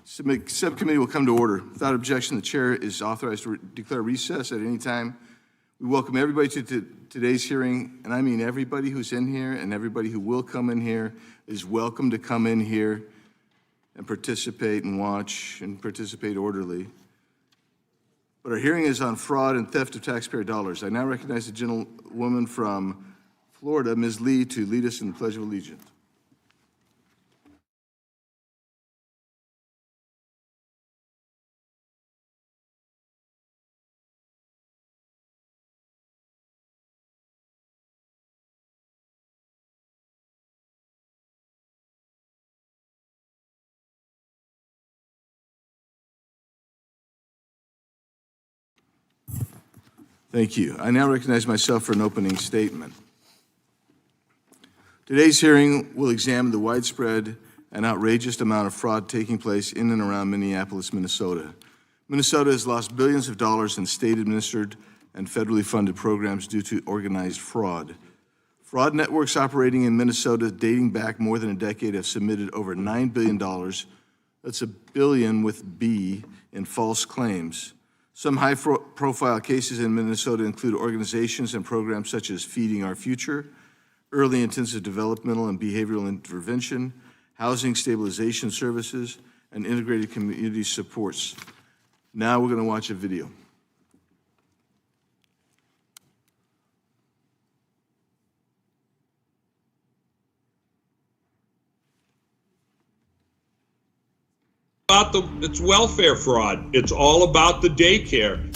Subcommittee will come to order. Without objection, the chair is authorized to declare recess at any time. We welcome everybody to today's hearing, and I mean everybody who's in here and everybody who will come in here is welcome to come in here and participate and watch and participate orderly. But our hearing is on fraud and theft of taxpayer dollars. I now recognize the gentlewoman from Florida, Ms. Lee, to lead us in the Pledge of Allegiance. Thank you. I now recognize myself for an opening statement. Today's hearing will examine the widespread and outrageous amount of fraud taking place in and around Minneapolis, Minnesota. Minnesota has lost billions of dollars in state-administered and federally funded programs due to organized fraud. Fraud networks operating in Minnesota dating back more than a decade have submitted over $9 billion, that's a billion with B, in false claims. Some high-profile cases in Minnesota include organizations and programs such as Feeding Our Future, Early Intensive Developmental and Behavioral Intervention, Housing Stabilization Services, and Integrated Community Supports. Now we're going to watch a video. It's welfare fraud. It's all about the daycare.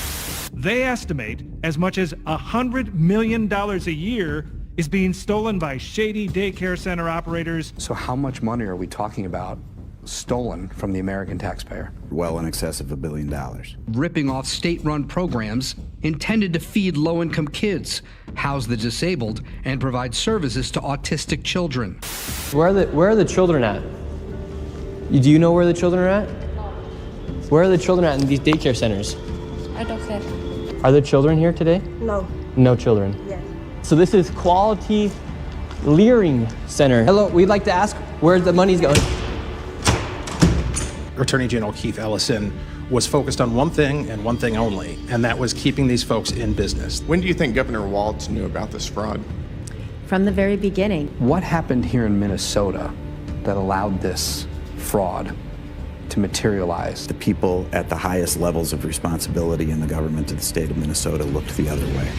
They estimate as much as $100 million a year is being stolen by shady daycare center operators. So how much money are we talking about stolen from the American taxpayer? Well in excess of $1 billion. Ripping off state-run programs intended to feed low-income kids, house the disabled, and provide services to autistic children. Where are the children at? Do you know where the children are at? Where are the children at in these daycare centers? I don't care. Are there children here today? No. No children? Yes. So this is Quality Learning Center. Hello, we'd like to ask where the money's going. Attorney General Keith Ellison was focused on one thing and one thing only, and that was keeping these folks in business. When do you think Governor Walz knew about this fraud? From the very beginning. What happened here in Minnesota that allowed this fraud to materialize? The people at the highest levels of responsibility in the government of the state of Minnesota looked the other way.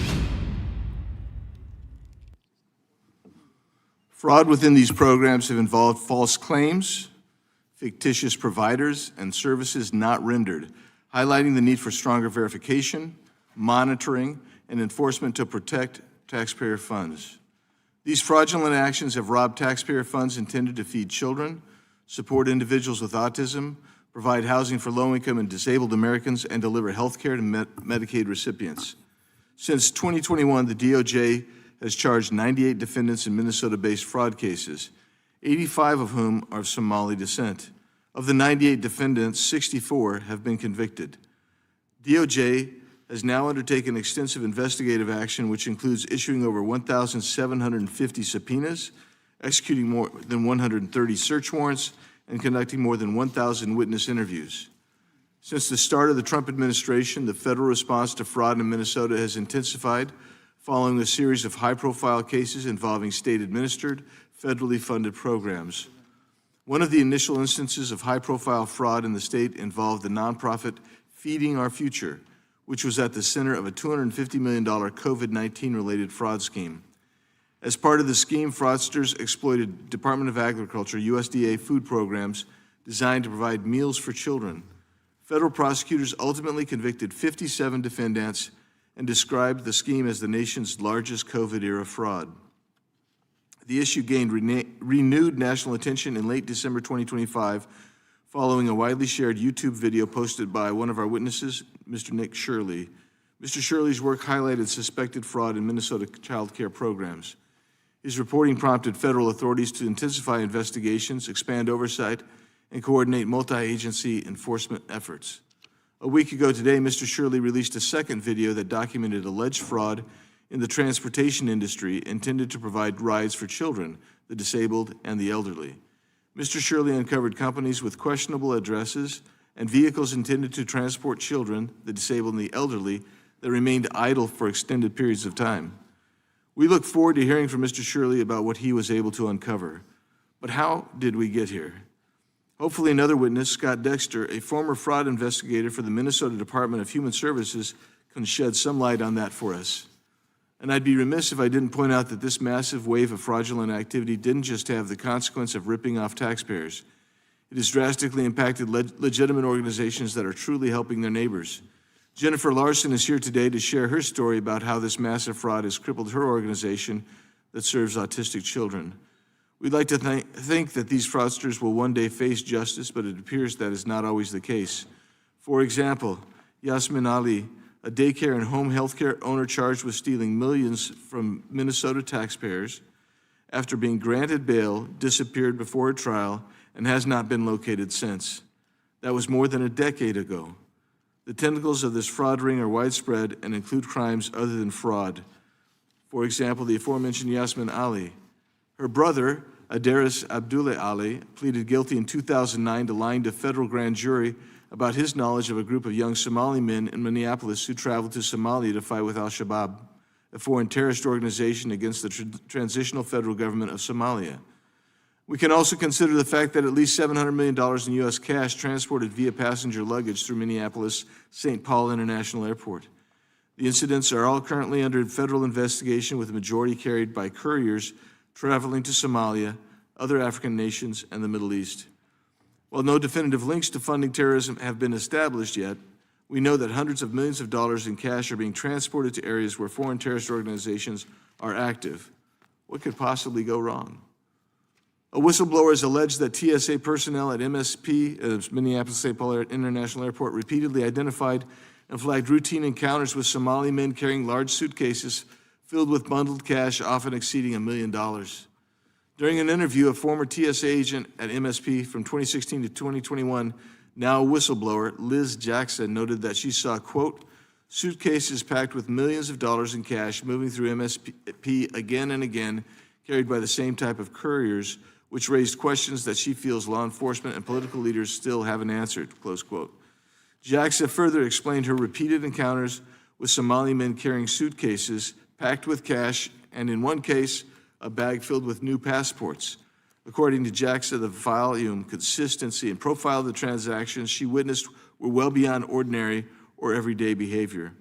Fraud within these programs have involved false claims, fictitious providers, and services not rendered, highlighting the need for stronger verification, monitoring, and enforcement to protect taxpayer funds. These fraudulent actions have robbed taxpayer funds intended to feed children, support individuals with autism, provide housing for low-income and disabled Americans, and deliver health care to Medicaid recipients. Since 2021, the DOJ has charged 98 defendants in Minnesota-based fraud cases, 85 of whom are of Somali descent. Of the 98 defendants, 64 have been convicted. DOJ has now undertaken extensive investigative action, which includes issuing over 1,750 subpoenas, executing more than 130 search warrants, and conducting more than 1,000 witness interviews. Since the start of the Trump administration, the federal response to fraud in Minnesota has intensified following a series of high-profile cases involving state-administered, federally funded programs. One of the initial instances of high-profile fraud in the state involved the nonprofit Feeding Our Future, which was at the center of a $250 million COVID-19-related fraud scheme. As part of the scheme, fraudsters exploited Department of Agriculture, USDA food programs designed to provide meals for children. Federal prosecutors ultimately convicted 57 defendants and described the scheme as the nation's largest COVID-era fraud. The issue gained renewed national attention in late December 2025 following a widely shared YouTube video posted by one of our witnesses, Mr. Nick Shirley. Mr. Shirley's work highlighted suspected fraud in Minnesota child care programs. His reporting prompted federal authorities to intensify investigations, expand oversight, and coordinate multi-agency enforcement efforts. A week ago today, Mr. Shirley released a second video that documented alleged fraud in the transportation industry intended to provide rides for children, the disabled, and the elderly. Mr. Shirley uncovered companies with questionable addresses and vehicles intended to transport children, the disabled, and the elderly that remained idle for extended periods of time. We look forward to hearing from Mr. Shirley about what he was able to uncover. But how did we get here? Hopefully another witness, Scott Dexter, a former fraud investigator for the Minnesota Department of Human Services, can shed some light on that for us. And I'd be remiss if I didn't point out that this massive wave of fraudulent activity didn't just have the consequence of ripping off taxpayers. It has drastically impacted legitimate organizations that are truly helping their neighbors. Jennifer Larson is here today to share her story about how this massive fraud has crippled her organization that serves autistic children. We'd like to think that these fraudsters will one day face justice, but it appears that is not always the case. For example, Yasmin Ali, a daycare and home health care owner charged with stealing millions from Minnesota taxpayers, after being granted bail, disappeared before a trial and has not been located since. That was more than a decade ago. The tentacles of this fraud ring are widespread and include crimes other than fraud. For example, the aforementioned Yasmin Ali. Her brother, Adaris Abdullah Ali, pleaded guilty in 2009 to lying to a federal grand jury about his knowledge of a group of young Somali men in Minneapolis who traveled to Somalia to fight with al-Shabaab, a foreign terrorist organization against the transitional federal government of Somalia. We can also consider the fact that at least $700 million in U.S. cash transported via passenger luggage through Minneapolis-St. Paul International Airport. The incidents are all currently under federal investigation, with the majority carried by couriers traveling to Somalia, other African nations, and the Middle East. While no definitive links to funding terrorism have been established yet, we know that hundreds of millions of dollars in cash are being transported to areas where foreign terrorist organizations are active. What could possibly go wrong? A whistleblower has alleged that TSA personnel at MSP, Minneapolis-St. Paul International Airport, repeatedly identified and flagged routine encounters with Somali men carrying large suitcases filled with bundled cash, often exceeding $1 million. During an interview, a former TSA agent at MSP from 2016 to 2021, now a whistleblower, Liz Jackson, noted that she saw, quote, suitcases packed with millions of dollars in cash moving through MSP again and again, carried by the same type of couriers, which raised questions that she feels law enforcement and political leaders still haven't answered, close quote. Jackson further explained her repeated encounters with Somali men carrying suitcases packed with cash, and in one case, a bag filled with new passports. According to Jackson, the volume, consistency, and profile of the transactions she witnessed were well beyond ordinary or everyday behavior.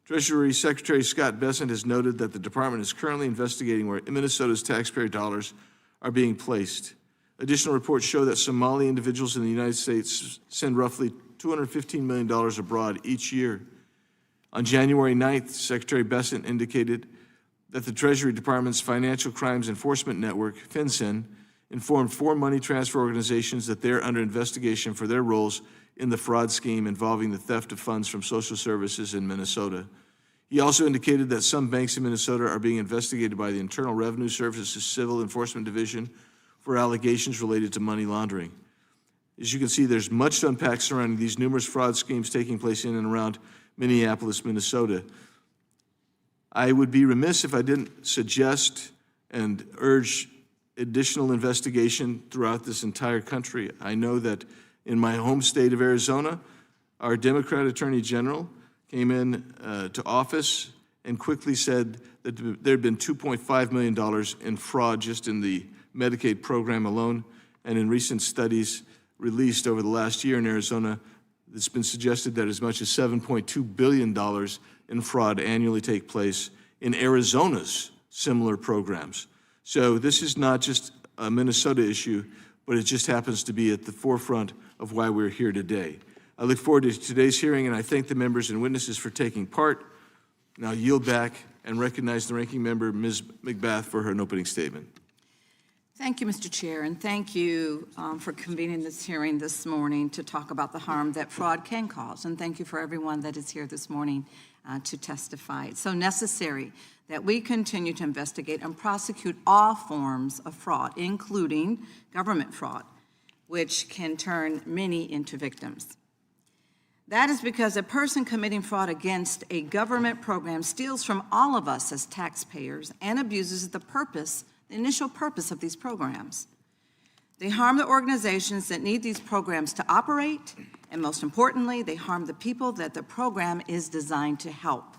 Treasury Secretary Scott Bessent has noted that the department is currently investigating where Minnesota's taxpayer dollars are being placed. Additional reports show that Somali individuals in the United States send roughly $215 million abroad each year. On January 9th, Secretary Bessent indicated that the Treasury Department's Financial Crimes Enforcement Network, FinCEN, informed 4 money transfer organizations that they're under investigation for their roles in the fraud scheme involving the theft of funds from social services in Minnesota. He also indicated that some banks in Minnesota are being investigated by the Internal Revenue Service's Civil Enforcement Division for allegations related to money laundering. As you can see, there's much to unpack surrounding these numerous fraud schemes taking place in and around Minneapolis, Minnesota. I would be remiss if I didn't suggest and urge additional investigation throughout this entire country. I know that in my home state of Arizona, our Democrat Attorney General came in to office and quickly said that there had been $2.5 million in fraud just in the Medicaid program alone, and in recent studies released over the last year in Arizona, it's been suggested that as much as $7.2 billion in fraud annually take place in Arizona's similar programs. So this is not just a Minnesota issue, but it just happens to be at the forefront of why we're here today. I look forward to today's hearing, and I thank the members and witnesses for taking part. Now yield back and recognize the ranking member, Ms. McBath, for her opening statement. Thank you, Mr. Chair, and thank you for convening this hearing this morning to talk about the harm that fraud can cause. And thank you for everyone that is here this morning to testify. It's so necessary that we continue to investigate and prosecute all forms of fraud, including government fraud, which can turn many into victims. That is because a person committing fraud against a government program steals from all of us as taxpayers and abuses the initial purpose of these programs. They harm the organizations that need these programs to operate, and most importantly, they harm the people that the program is designed to help.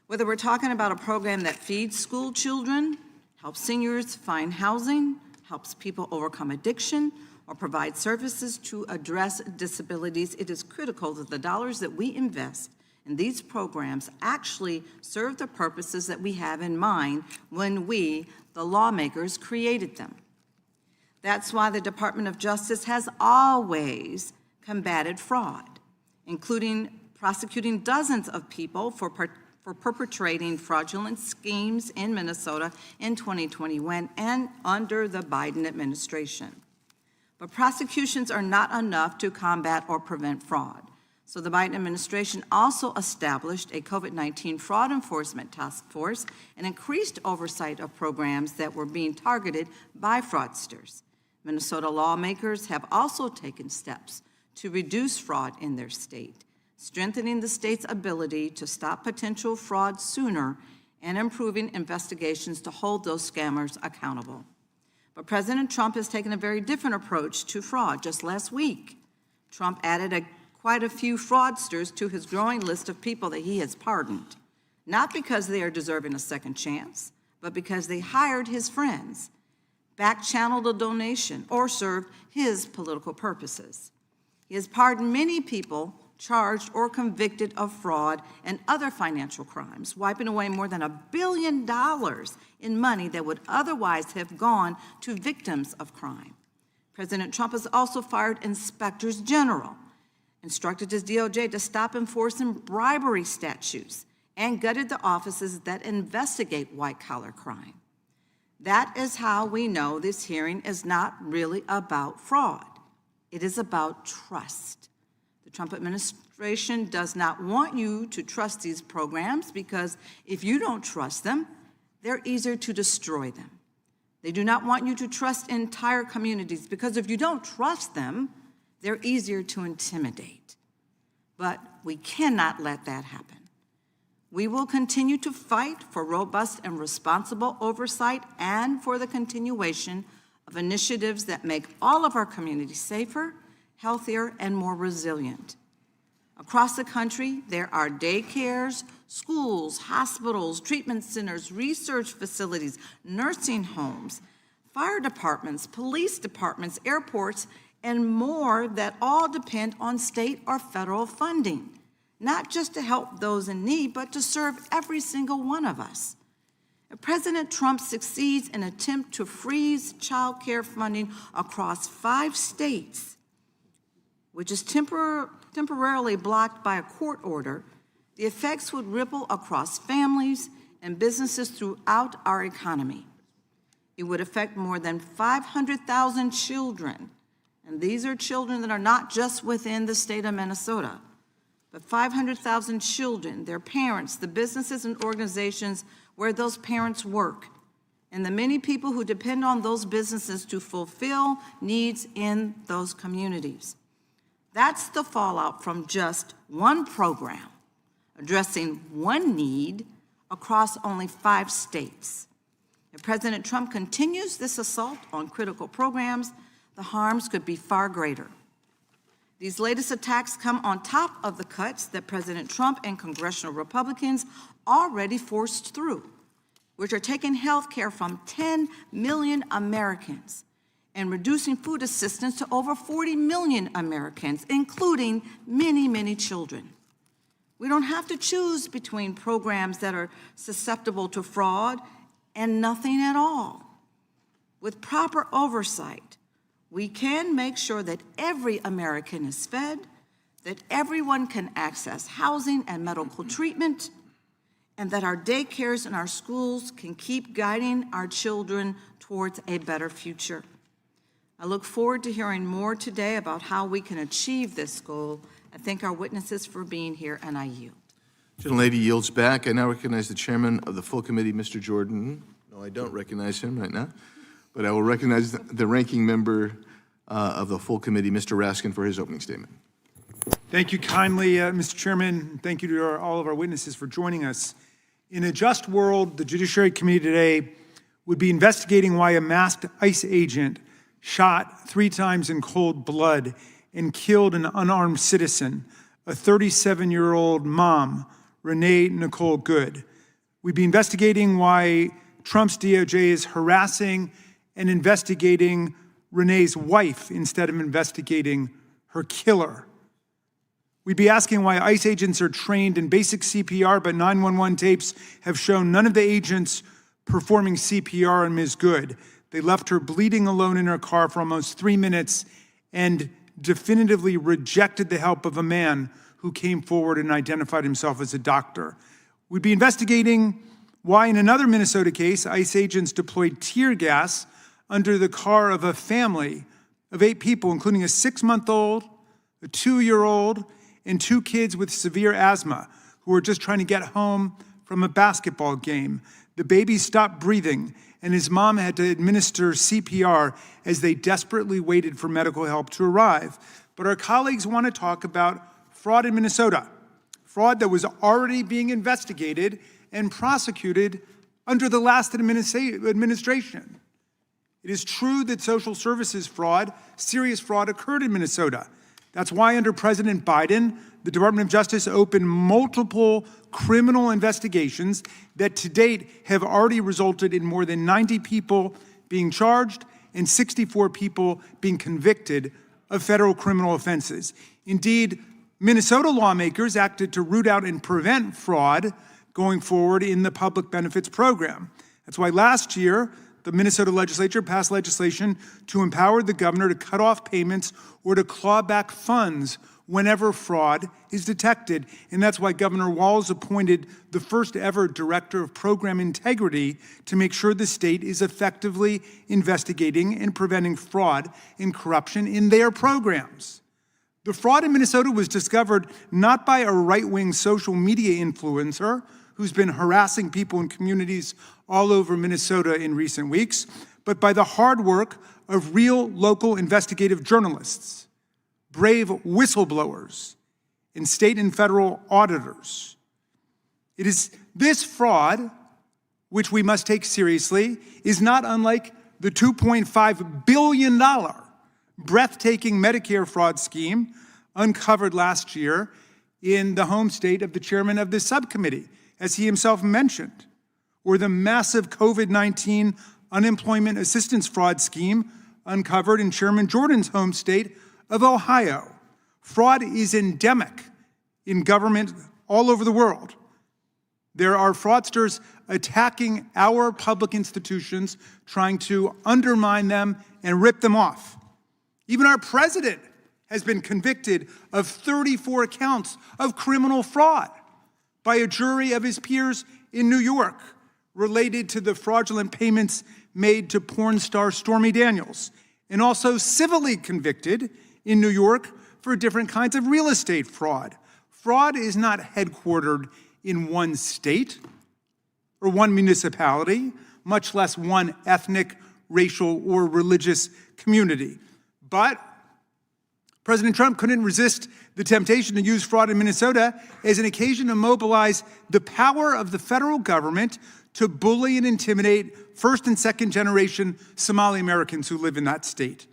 Whether we're talking about a program that feeds school children, helps seniors find housing, helps people overcome addiction, or provide services to address disabilities, it is critical that the dollars that we invest in these programs actually serve the purposes that we have in mind when we, the lawmakers, created them. That's why the Department of Justice has always combated fraud, including prosecuting dozens of people for perpetrating fraudulent schemes in Minnesota in 2021 and under the Biden administration. But prosecutions are not enough to combat or prevent fraud. So the Biden administration also established a COVID-19 fraud enforcement task force and increased oversight of programs that were being targeted by fraudsters. Minnesota lawmakers have also taken steps to reduce fraud in their state, strengthening the state's ability to stop potential fraud sooner and improving investigations to hold those scammers accountable. But President Trump has taken a very different approach to fraud. Just last week, Trump added quite a few fraudsters to his growing list of people that he has pardoned, not because they are deserving a second chance, but because they hired his friends, back-channeled a donation, or served his political purposes. He has pardoned many people charged or convicted of fraud and other financial crimes, wiping away more than $1 billion in money that would otherwise have gone to victims of crime. President Trump has also fired inspectors general, instructed his DOJ to stop enforcing bribery statutes, and gutted the offices that investigate white-collar crime. That is how we know this hearing is not really about fraud. It is about trust. The Trump administration does not want you to trust these programs because if you don't trust them, they're easier to destroy them. They do not want you to trust entire communities because if you don't trust them, they're easier to intimidate. But we cannot let that happen. We will continue to fight for robust and responsible oversight and for the continuation of initiatives that make all of our communities safer, healthier, and more resilient. Across the country, there are daycares, schools, hospitals, treatment centers, research facilities, nursing homes, fire departments, police departments, airports, and more that all depend on state or federal funding, not just to help those in need, but to serve every single one of us. If President Trump succeeds in an attempt to freeze child care funding across 5 states, which is temporarily blocked by a court order, the effects would ripple across families and businesses throughout our economy. It would affect more than 500,000 children, and these are children that are not just within the state of Minnesota, but 500,000 children, their parents, the businesses and organizations where those parents work, and the many people who depend on those businesses to fulfill needs in those communities. That's the fallout from just one program, addressing one need across only 5 states. If President Trump continues this assault on critical programs, the harms could be far greater. These latest attacks come on top of the cuts that President Trump and congressional Republicans already forced through, which are taking health care from 10 million Americans and reducing food assistance to over 40 million Americans, including many, many children. We don't have to choose between programs that are susceptible to fraud and nothing at all. With proper oversight, we can make sure that every American is fed, that everyone can access housing and medical treatment, and that our daycares and our schools can keep guiding our children towards a better future. I look forward to hearing more today about how we can achieve this goal. I thank our witnesses for being here, and I yield. Gentlelady yields back. I now recognize the chairman of the full committee, Mr. Jordan. No, I don't recognize him right now, but I will recognize the ranking member of the full committee, Mr. Raskin, for his opening statement. Thank you kindly, Mr. Chairman. Thank you to all of our witnesses for joining us. In a just world, the Judiciary Committee today would be investigating why a masked ICE agent shot 3 times in cold blood and killed an unarmed citizen, a 37-year-old mom, Renee Nicole Good. We'd be investigating why Trump's DOJ is harassing and investigating Renee's wife instead of investigating her killer. We'd be asking why ICE agents are trained in basic CPR, but 911 tapes have shown none of the agents performing CPR on Ms. Good. They left her bleeding alone in her car for almost 3 minutes and definitively rejected the help of a man who came forward and identified himself as a doctor. We'd be investigating why in another Minnesota case, ICE agents deployed tear gas under the car of a family of 8 people, including a 6-month-old, a 2-year-old, and 2 kids with severe asthma who were just trying to get home from a basketball game. The baby stopped breathing, and his mom had to administer CPR as they desperately waited for medical help to arrive. But our colleagues want to talk about fraud in Minnesota, fraud that was already being investigated and prosecuted under the last administration. It is true that social services fraud, serious fraud, occurred in Minnesota. That's why under President Biden, the Department of Justice opened multiple criminal investigations that to date have already resulted in more than 90 people being charged and 64 people being convicted of federal criminal offenses. Indeed, Minnesota lawmakers acted to root out and prevent fraud going forward in the public benefits program. That's why last year, the Minnesota legislature passed legislation to empower the governor to cut off payments or to claw back funds whenever fraud is detected. And that's why Governor Walz appointed the first ever director of program integrity to make sure the state is effectively investigating and preventing fraud and corruption in their programs. The fraud in Minnesota was discovered not by a right-wing social media influencer who's been harassing people in communities all over Minnesota in recent weeks, but by the hard work of real local investigative journalists, brave whistleblowers, and state and federal auditors. It is this fraud, which we must take seriously, is not unlike the $2.5 billion breathtaking Medicare fraud scheme uncovered last year in the home state of the chairman of this subcommittee, as he himself mentioned, or the massive COVID-19 unemployment assistance fraud scheme uncovered in Chairman Jordan's home state of Ohio. Fraud is endemic in government all over the world. There are fraudsters attacking our public institutions, trying to undermine them and rip them off. Even our president has been convicted of 34 counts of criminal fraud by a jury of his peers in New York related to the fraudulent payments made to porn star Stormy Daniels, and also civilly convicted in New York for different kinds of real estate fraud. Fraud is not headquartered in one state or one municipality, much less one ethnic, racial, or religious community. But President Trump couldn't resist the temptation to use fraud in Minnesota as an occasion to mobilize the power of the federal government to bully and intimidate first and second generation Somali Americans who live in that state.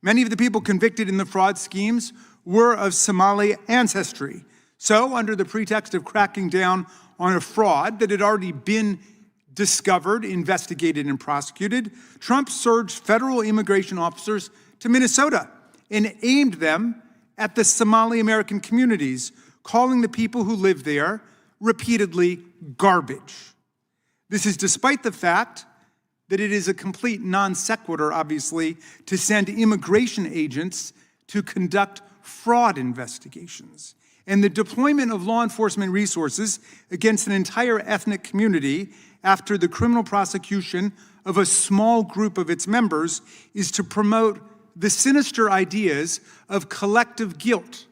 Many of the people convicted in the fraud schemes were of Somali ancestry. So, under the pretext of cracking down on a fraud that had already been discovered, investigated, and prosecuted, Trump surged federal immigration officers to Minnesota and aimed them at the Somali American communities, calling the people who live there repeatedly garbage. This is despite the fact that it is a complete non sequitur, obviously, to send immigration agents to conduct fraud investigations. And the deployment of law enforcement resources against an entire ethnic community after the criminal prosecution of a small group of its members is to promote the sinister ideas of collective guilt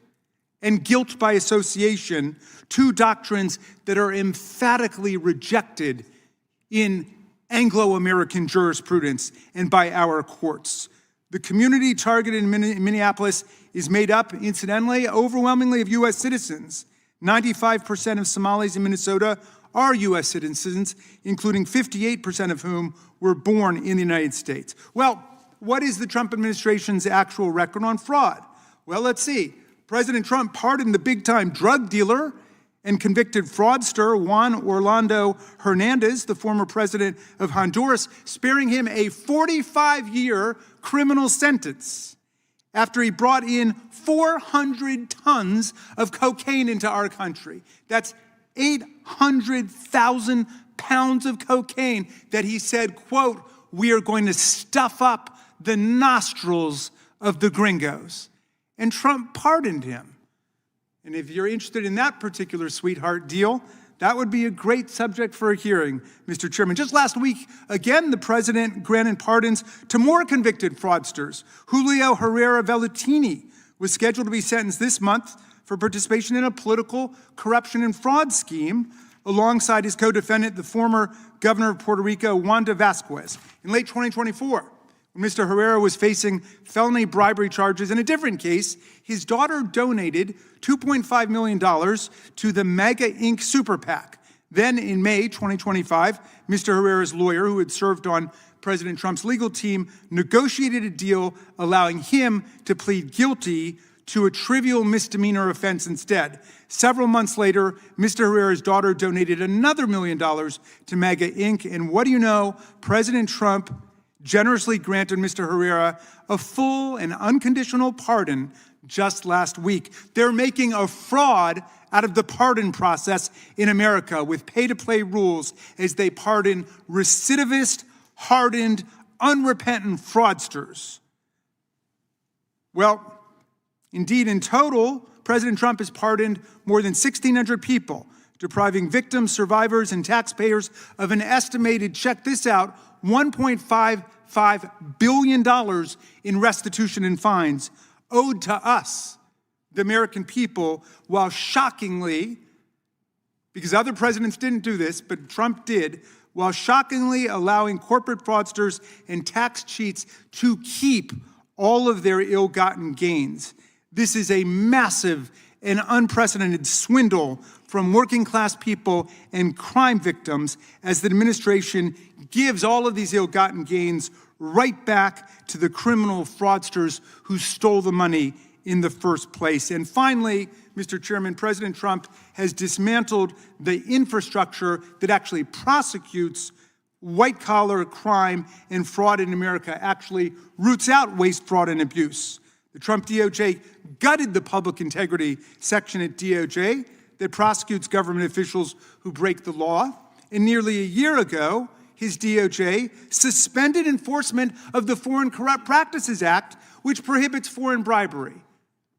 and guilt by association, two doctrines that are emphatically rejected in Anglo-American jurisprudence and by our courts. The community targeted in Minneapolis is made up, incidentally, overwhelmingly of U.S. citizens. 95% of Somalis in Minnesota are U.S. citizens, including 58% of whom were born in the United States. Well, what is the Trump administration's actual record on fraud? Well, let's see. President Trump pardoned the big-time drug dealer and convicted fraudster Juan Orlando Hernandez, the former president of Honduras, sparing him a 45-year criminal sentence after he brought in 400 tons of cocaine into our country. That's 800,000 pounds of cocaine that he said, quote, "We are going to stuff up the nostrils of the gringos." And Trump pardoned him. And if you're interested in that particular sweetheart deal, that would be a great subject for a hearing, Mr. Chairman. Just last week, again, the president granted pardons to more convicted fraudsters. Julio Herrera Vellatini was scheduled to be sentenced this month for participation in a political corruption and fraud scheme alongside his co-defendant, the former governor of Puerto Rico, Wanda Vasquez. In late 2024, when Mr. Herrera was facing felony bribery charges in a different case, his daughter donated $2.5 million to the MAGA Inc. Super PAC. Then in May 2025, Mr. Herrera's lawyer, who had served on President Trump's legal team, negotiated a deal allowing him to plead guilty to a trivial misdemeanor offense instead. Several months later, Mr. Herrera's daughter donated another $1 million to MAGA Inc. And what do you know? President Trump generously granted Mr. Herrera a full and unconditional pardon just last week. They're making a fraud out of the pardon process in America with pay-to-play rules as they pardon recidivist, hardened, unrepentant fraudsters. Well, indeed, in total, President Trump has pardoned more than 1,600 people, depriving victims, survivors, and taxpayers of an estimated, check this out, $1.55 billion in restitution and fines owed to us, the American people, while shockingly, because other presidents didn't do this, but Trump did, while shockingly allowing corporate fraudsters and tax cheats to keep all of their ill-gotten gains. This is a massive and unprecedented swindle from working-class people and crime victims as the administration gives all of these ill-gotten gains right back to the criminal fraudsters who stole the money in the first place. And finally, Mr. Chairman, President Trump has dismantled the infrastructure that actually prosecutes white-collar crime and fraud in America, actually roots out waste, fraud, and abuse. The Trump DOJ gutted the public integrity section at DOJ that prosecutes government officials who break the law. And nearly a year ago, his DOJ suspended enforcement of the Foreign Corrupt Practices Act, which prohibits foreign bribery,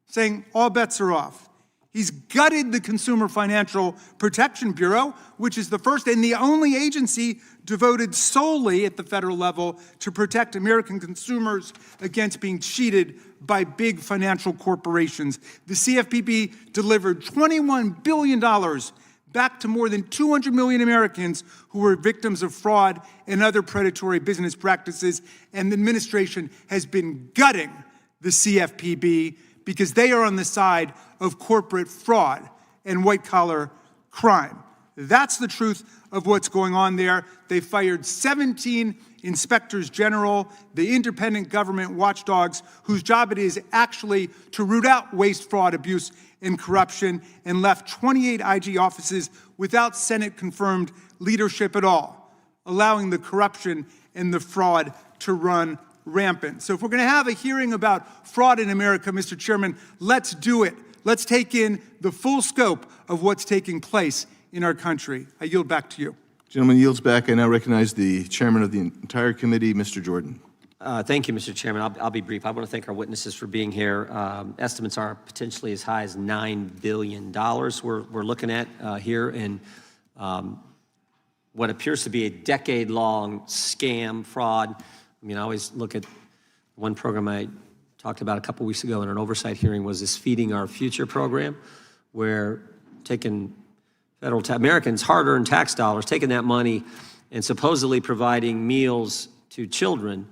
saying all bets are off. He's gutted the Consumer Financial Protection Bureau, which is the first and the only agency devoted solely at the federal level to protect American consumers against being cheated by big financial corporations. The CFPB delivered $21 billion back to more than 200 million Americans who were victims of fraud and other predatory business practices, and the administration has been gutting the CFPB because they are on the side of corporate fraud and white-collar crime. That's the truth of what's going on there. They fired 17 inspectors general, the independent government watchdogs, whose job it is actually to root out waste, fraud, abuse, and corruption, and left 28 IG offices without Senate-confirmed leadership at all, allowing the corruption and the fraud to run rampant. So if we're going to have a hearing about fraud in America, Mr. Chairman, let's do it. Let's take in the full scope of what's taking place in our country. I yield back to you. Gentleman yields back. I now recognize the chairman of the entire committee, Mr. Jordan. Thank you, Mr. Chairman. I'll be brief. I want to thank our witnesses for being here. Estimates are potentially as high as $9 billion we're looking at here in what appears to be a decade-long scam, fraud. I mean, I always look at one program I talked about a couple weeks ago in an oversight hearing was this Feeding Our Future program, where taking federal Americans' hard-earned tax dollars, taking that money and supposedly providing meals to children.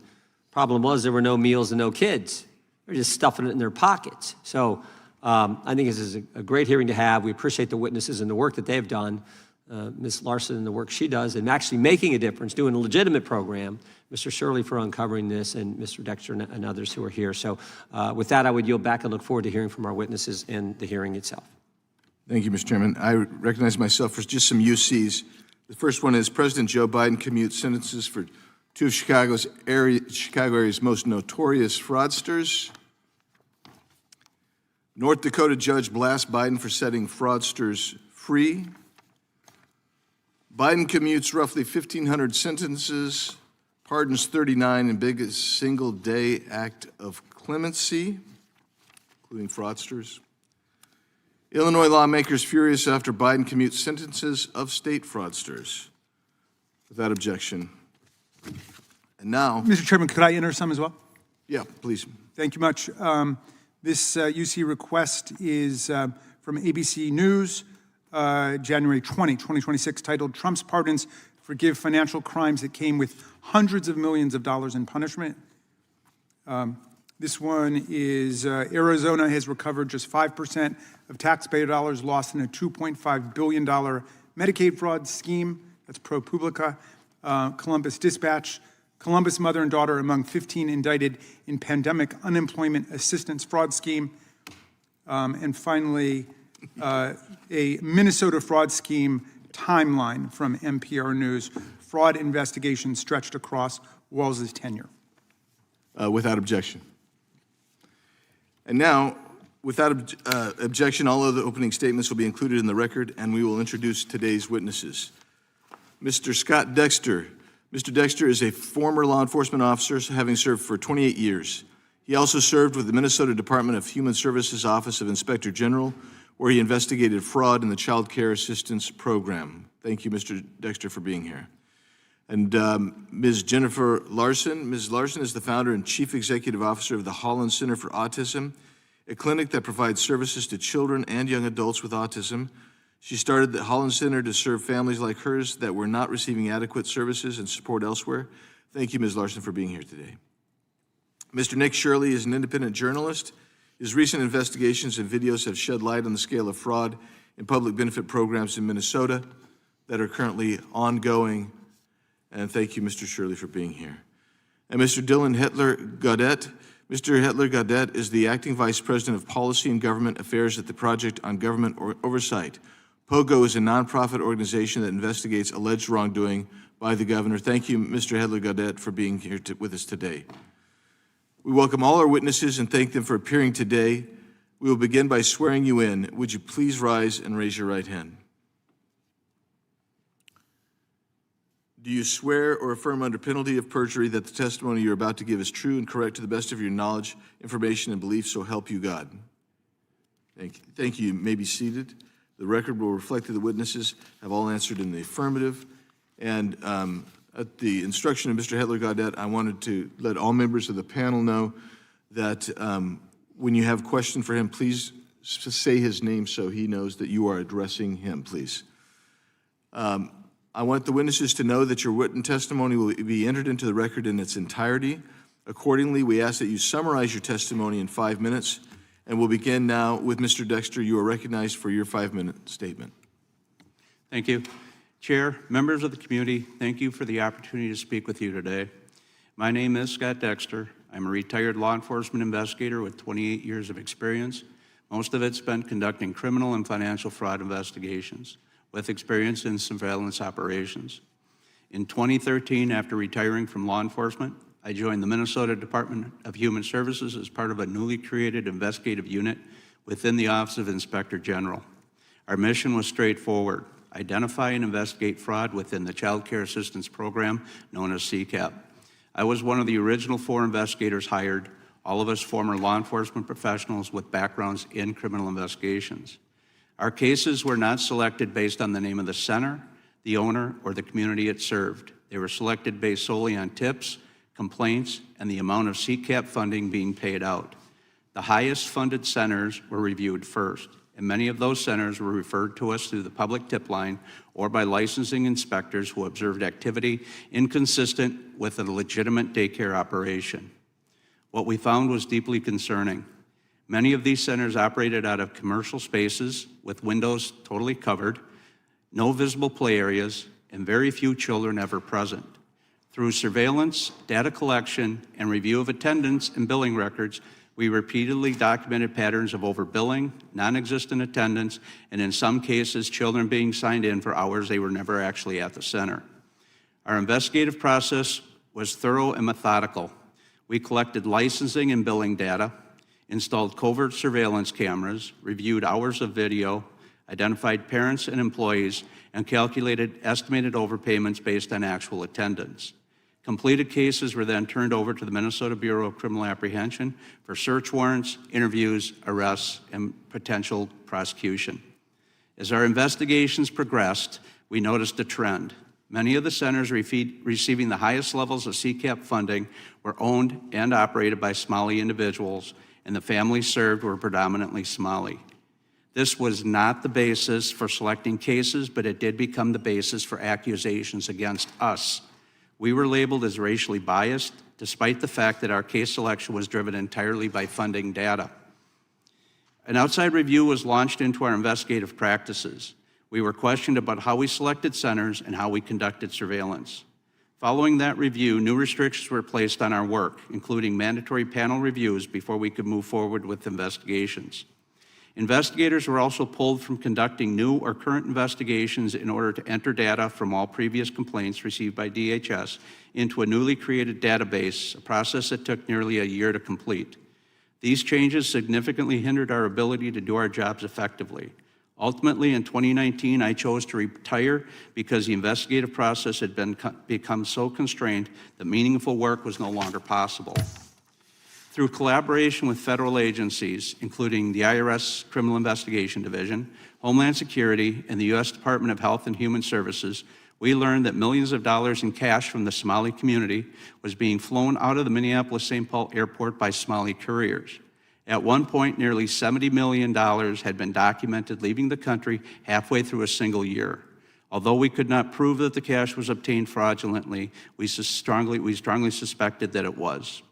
Problem was there were no meals and no kids. They're just stuffing it in their pockets. So I think this is a great hearing to have. We appreciate the witnesses and the work that they've done. Ms. Larson and the work she does and actually making a difference, doing a legitimate program, Mr. Shirley for uncovering this, and Mr. Dexter and others who are here. So with that, I would yield back and look forward to hearing from our witnesses and the hearing itself. Thank you, Mr. Chairman. I recognize myself for just some UCs. The first one is President Joe Biden commutes sentences for two of Chicago area's most notorious fraudsters. North Dakota judge blasts Biden for setting fraudsters free. Biden commutes roughly 1,500 sentences, pardons 39 in biggest single-day act of clemency, including fraudsters. Illinois lawmakers furious after Biden commutes sentences of state fraudsters. Without objection. And now, Mr. Chairman, could I enter some as well? Yeah, please. Thank you much. This UC request is from ABC News, January 20, 2026, titled Trump's Pardons Forgive Financial Crimes That Came with Hundreds of Millions of Dollars in Punishment. This one is Arizona has recovered just 5% of taxpayer dollars lost in a $2.5 billion Medicaid fraud scheme. That's ProPublica. Columbus Dispatch. Columbus mother and daughter among 15 indicted in pandemic unemployment assistance fraud scheme. And finally, a Minnesota fraud scheme timeline from NPR News. Fraud investigation stretched across Walz's tenure. Without objection. And now, without objection, all other opening statements will be included in the record, and we will introduce today's witnesses. Mr. Scott Dexter. Mr. Dexter is a former law enforcement officer, having served for 28 years. He also served with the Minnesota Department of Human Services Office of Inspector General, where he investigated fraud in the Child Care Assistance Program. Thank you, Mr. Dexter, for being here. And Ms. Jennifer Larson. Ms. Larson is the founder and chief executive officer of the Holland Center for Autism, a clinic that provides services to children and young adults with autism. She started the Holland Center to serve families like hers that were not receiving adequate services and support elsewhere. Thank you, Ms. Larson, for being here today. Mr. Nick Shirley is an independent journalist. His recent investigations and videos have shed light on the scale of fraud in public benefit programs in Minnesota that are currently ongoing. And thank you, Mr. Shirley, for being here. And Mr. Dylan Hedtler-Gaudet. Mr. Hedtler-Gaudet is the acting vice president of policy and government affairs at the Project on Government Oversight. POGO is a nonprofit organization that investigates alleged wrongdoing by the governor. Thank you, Mr. Hedtler-Gaudet, for being here with us today. We welcome all our witnesses and thank them for appearing today. We will begin by swearing you in. Would you please rise and raise your right hand? Do you swear or affirm under penalty of perjury that the testimony you're about to give is true and correct to the best of your knowledge, information, and belief, so help you God? Thank you. You may be seated. The record will reflect that the witnesses have all answered in the affirmative. And at the instruction of Mr. Hedtler-Gaudet, I wanted to let all members of the panel know that when you have a question for him, please say his name so he knows that you are addressing him, please. I want the witnesses to know that your written testimony will be entered into the record in its entirety. Accordingly, we ask that you summarize your testimony in 5 minutes, and we'll begin now with Mr. Dexter. You are recognized for your 5-minute statement. Thank you. Chair, members of the community, thank you for the opportunity to speak with you today. My name is Scott Dexter. I'm a retired law enforcement investigator with 28 years of experience, most of it spent conducting criminal and financial fraud investigations, with experience in surveillance operations. In 2013, after retiring from law enforcement, I joined the Minnesota Department of Human Services as part of a newly created investigative unit within the Office of Inspector General. Our mission was straightforward: identify and investigate fraud within the Child Care Assistance Program, known as CCAP. I was one of the original 4 investigators hired, all of us former law enforcement professionals with backgrounds in criminal investigations. Our cases were not selected based on the name of the center, the owner, or the community it served. They were selected based solely on tips, complaints, and the amount of CCAP funding being paid out. The highest funded centers were reviewed first, and many of those centers were referred to us through the public tip line or by licensing inspectors who observed activity inconsistent with a legitimate daycare operation. What we found was deeply concerning. Many of these centers operated out of commercial spaces with windows totally covered, no visible play areas, and very few children ever present. Through surveillance, data collection, and review of attendance and billing records, we repeatedly documented patterns of overbilling, non-existent attendance, and in some cases, children being signed in for hours they were never actually at the center. Our investigative process was thorough and methodical. We collected licensing and billing data, installed covert surveillance cameras, reviewed hours of video, identified parents and employees, and calculated estimated overpayments based on actual attendance. Completed cases were then turned over to the Minnesota Bureau of Criminal Apprehension for search warrants, interviews, arrests, and potential prosecution. As our investigations progressed, we noticed a trend. Many of the centers receiving the highest levels of CCAP funding were owned and operated by Somali individuals, and the families served were predominantly Somali. This was not the basis for selecting cases, but it did become the basis for accusations against us. We were labeled as racially biased, despite the fact that our case selection was driven entirely by funding data. An outside review was launched into our investigative practices. We were questioned about how we selected centers and how we conducted surveillance. Following that review, new restrictions were placed on our work, including mandatory panel reviews before we could move forward with investigations. Investigators were also pulled from conducting new or current investigations in order to enter data from all previous complaints received by DHS into a newly created database, a process that took nearly a year to complete. These changes significantly hindered our ability to do our jobs effectively. Ultimately, in 2019, I chose to retire because the investigative process had become so constrained that meaningful work was no longer possible. Through collaboration with federal agencies, including the IRS Criminal Investigation Division, Homeland Security, and the U.S. Department of Health and Human Services, we learned that millions of dollars in cash from the Somali community was being flown out of the Minneapolis-St. Paul airport by Somali couriers. At one point, nearly $70 million had been documented leaving the country halfway through a single year. Although we could not prove that the cash was obtained fraudulently, we strongly suspected that it was.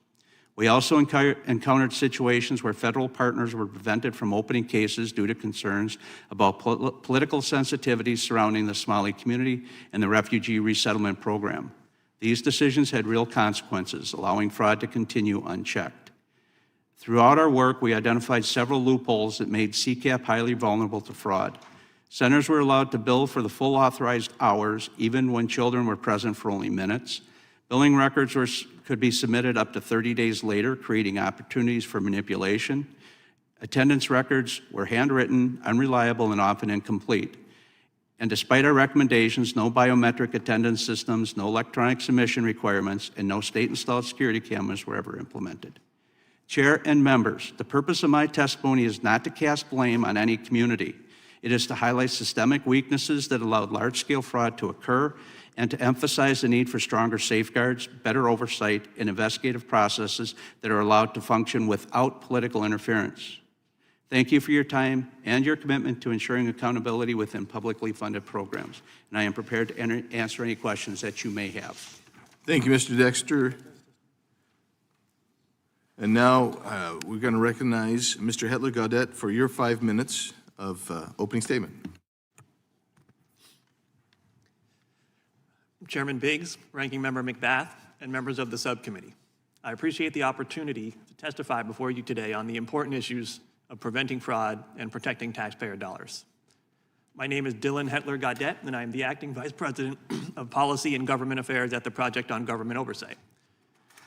We also encountered situations where federal partners were prevented from opening cases due to concerns about political sensitivities surrounding the Somali community and the refugee resettlement program. These decisions had real consequences, allowing fraud to continue unchecked. Throughout our work, we identified several loopholes that made CCAP highly vulnerable to fraud. Centers were allowed to bill for the full authorized hours, even when children were present for only minutes. Billing records could be submitted up to 30 days later, creating opportunities for manipulation. Attendance records were handwritten, unreliable, and often incomplete. And despite our recommendations, no biometric attendance systems, no electronic submission requirements, and no state-installed security cameras were ever implemented. Chair and members, the purpose of my testimony is not to cast blame on any community. It is to highlight systemic weaknesses that allowed large-scale fraud to occur and to emphasize the need for stronger safeguards, better oversight, and investigative processes that are allowed to function without political interference. Thank you for your time and your commitment to ensuring accountability within publicly funded programs. And I am prepared to answer any questions that you may have. Thank you, Mr. Dexter. And now we're going to recognize Mr. Hedtler-Gaudet for your 5 minutes of opening statement. Chairman Biggs, Ranking Member McBath, and members of the subcommittee. I appreciate the opportunity to testify before you today on the important issues of preventing fraud and protecting taxpayer dollars. My name is Dylan Hedtler-Gaudet, and I am the Acting Vice President of Policy and Government Affairs at the Project on Government Oversight.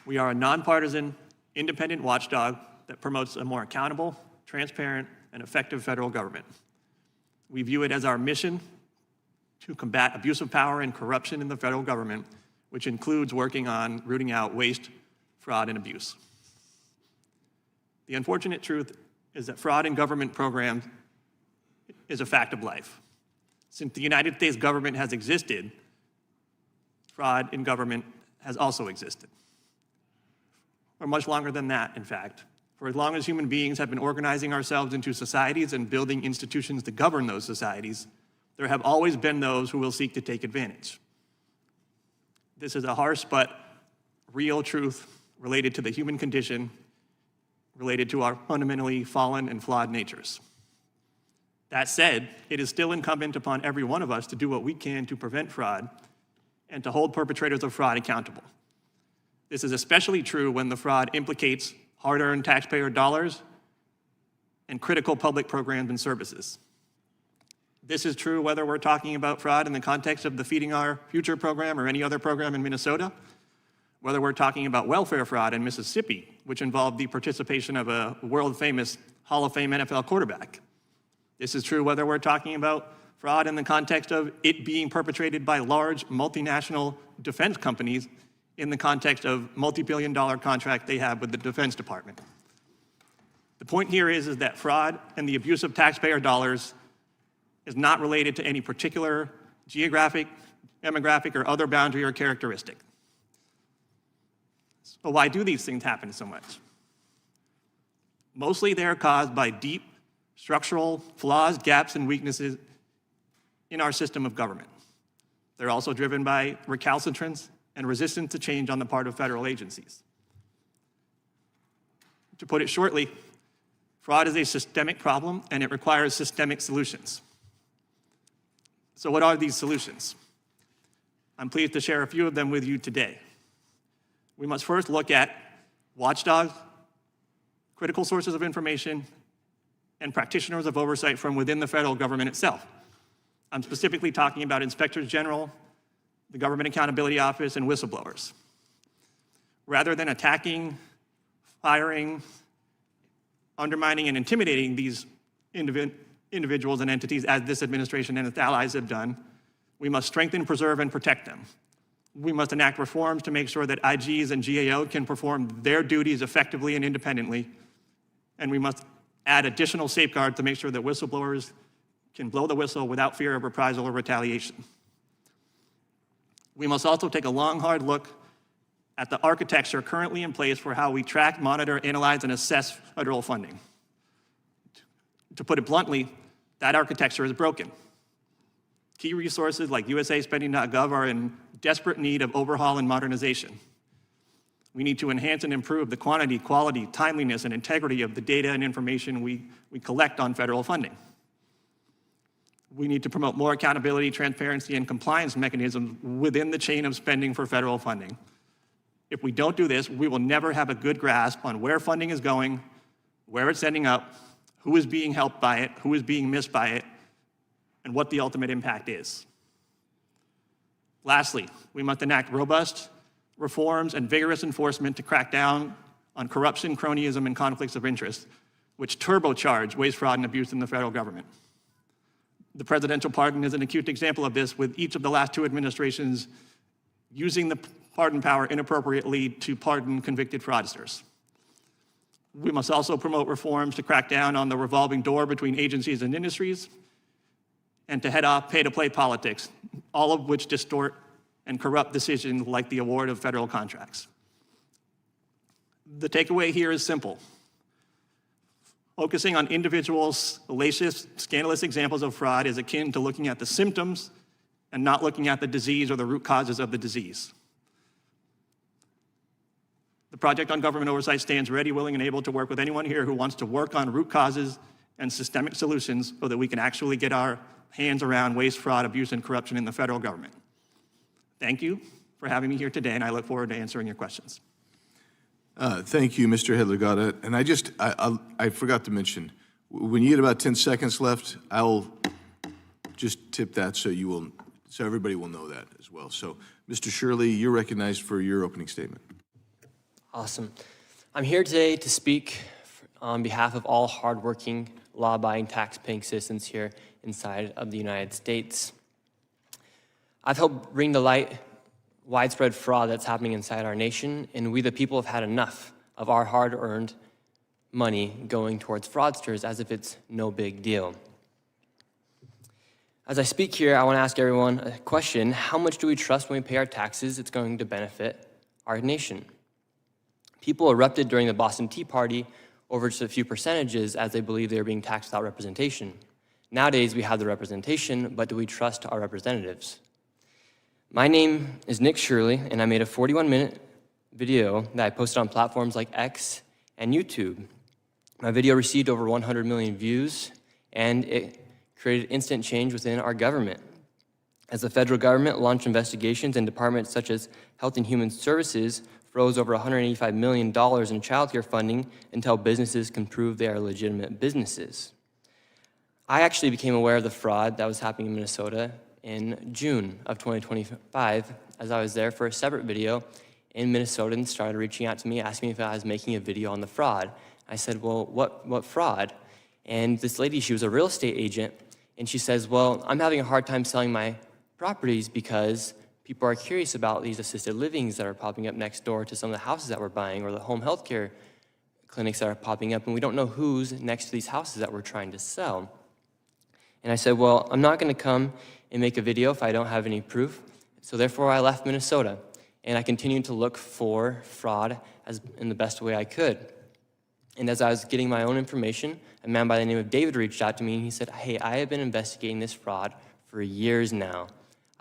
We are a nonpartisan, independent watchdog that promotes a more accountable, transparent, and effective federal government. We view it as our mission to combat abuse of power and corruption in the federal government, which includes working on rooting out waste, fraud, and abuse. The unfortunate truth is that fraud in government programs is a fact of life. Since the United States government has existed, fraud in government has also existed. For much longer than that, in fact. For as long as human beings have been organizing ourselves into societies and building institutions to govern those societies, there have always been those who will seek to take advantage. This is a harsh but real truth related to the human condition, related to our fundamentally fallen and flawed natures. That said, it is still incumbent upon every one of us to do what we can to prevent fraud and to hold perpetrators of fraud accountable. This is especially true when the fraud implicates hard-earned taxpayer dollars and critical public programs and services. This is true whether we're talking about fraud in the context of the Feeding Our Future program or any other program in Minnesota, whether we're talking about welfare fraud in Mississippi, which involved the participation of a world-famous Hall of Fame NFL quarterback. This is true whether we're talking about fraud in the context of it being perpetrated by large multinational defense companies in the context of multi-billion-dollar contract they have with the Defense Department. The point here is that fraud and the abuse of taxpayer dollars is not related to any particular geographic, demographic, or other boundary or characteristic. So why do these things happen so much? Mostly they are caused by deep structural flaws, gaps, and weaknesses in our system of government. They're also driven by recalcitrance and resistance to change on the part of federal agencies. To put it shortly, fraud is a systemic problem and it requires systemic solutions. So what are these solutions? I'm pleased to share a few of them with you today. We must first look at watchdogs, critical sources of information, and practitioners of oversight from within the federal government itself. I'm specifically talking about inspectors general, the Government Accountability Office, and whistleblowers. Rather than attacking, firing, undermining, and intimidating these individuals and entities as this administration and its allies have done, we must strengthen, preserve, and protect them. We must enact reforms to make sure that IGs and GAO can perform their duties effectively and independently, and we must add additional safeguards to make sure that whistleblowers can blow the whistle without fear of reprisal or retaliation. We must also take a long, hard look at the architecture currently in place for how we track, monitor, analyze, and assess federal funding. To put it bluntly, that architecture is broken. Key resources like usaspending.gov are in desperate need of overhaul and modernization. We need to enhance and improve the quantity, quality, timeliness, and integrity of the data and information we collect on federal funding. We need to promote more accountability, transparency, and compliance mechanisms within the chain of spending for federal funding. If we don't do this, we will never have a good grasp on where funding is going, where it's ending up, who is being helped by it, who is being missed by it, and what the ultimate impact is. Lastly, we must enact robust reforms and vigorous enforcement to crack down on corruption, cronyism, and conflicts of interest, which turbocharge waste, fraud, and abuse in the federal government. The presidential pardon is an acute example of this, with each of the last two administrations using the pardon power inappropriately to pardon convicted fraudsters. We must also promote reforms to crack down on the revolving door between agencies and industries, and to head off pay-to-play politics, all of which distort and corrupt decisions like the award of federal contracts. The takeaway here is simple. Focusing on individual salacious, scandalous examples of fraud is akin to looking at the symptoms and not looking at the disease or the root causes of the disease. The Project on Government Oversight stands ready, willing, and able to work with anyone here who wants to work on root causes and systemic solutions so that we can actually get our hands around waste, fraud, abuse, and corruption in the federal government. Thank you for having me here today, and I look forward to answering your questions. Thank you, Mr. Hedtler. And I forgot to mention, when you get about 10 seconds left, I'll just tip that so everybody will know that as well. So, Mr. Shirley, you're recognized for your opening statement. Awesome. I'm here today to speak on behalf of all hardworking, law-abiding, tax-paying citizens here inside of the United States. I've helped bring to light widespread fraud that's happening inside our nation, and we the people have had enough of our hard-earned money going towards fraudsters as if it's no big deal. As I speak here, I want to ask everyone a question. How much do we trust when we pay our taxes it's going to benefit our nation? People erupted during the Boston Tea Party over just a few percentages as they believed they were being taxed without representation. Nowadays, we have the representation, but do we trust our representatives? My name is Nick Shirley, and I made a 41-minute video that I posted on platforms like X and YouTube. My video received over 100 million views, and it created instant change within our government. As the federal government launched investigations and departments such as Health and Human Services froze over $185 million in child care funding until businesses can prove they are legitimate businesses. I actually became aware of the fraud that was happening in Minnesota in June of 2025 as I was there for a separate video in Minnesota and started reaching out to me, asking me if I was making a video on the fraud. I said, well, what fraud? And this lady, she was a real estate agent, and she says, well, I'm having a hard time selling my properties because people are curious about these assisted livings that are popping up next door to some of the houses that we're buying, or the home health care clinics that are popping up, and we don't know who's next to these houses that we're trying to sell. And I said, well, I'm not going to come and make a video if I don't have any proof. So therefore, I left Minnesota, and I continued to look for fraud in the best way I could. And as I was getting my own information, a man by the name of David reached out to me, and he said, hey, I have been investigating this fraud for years now.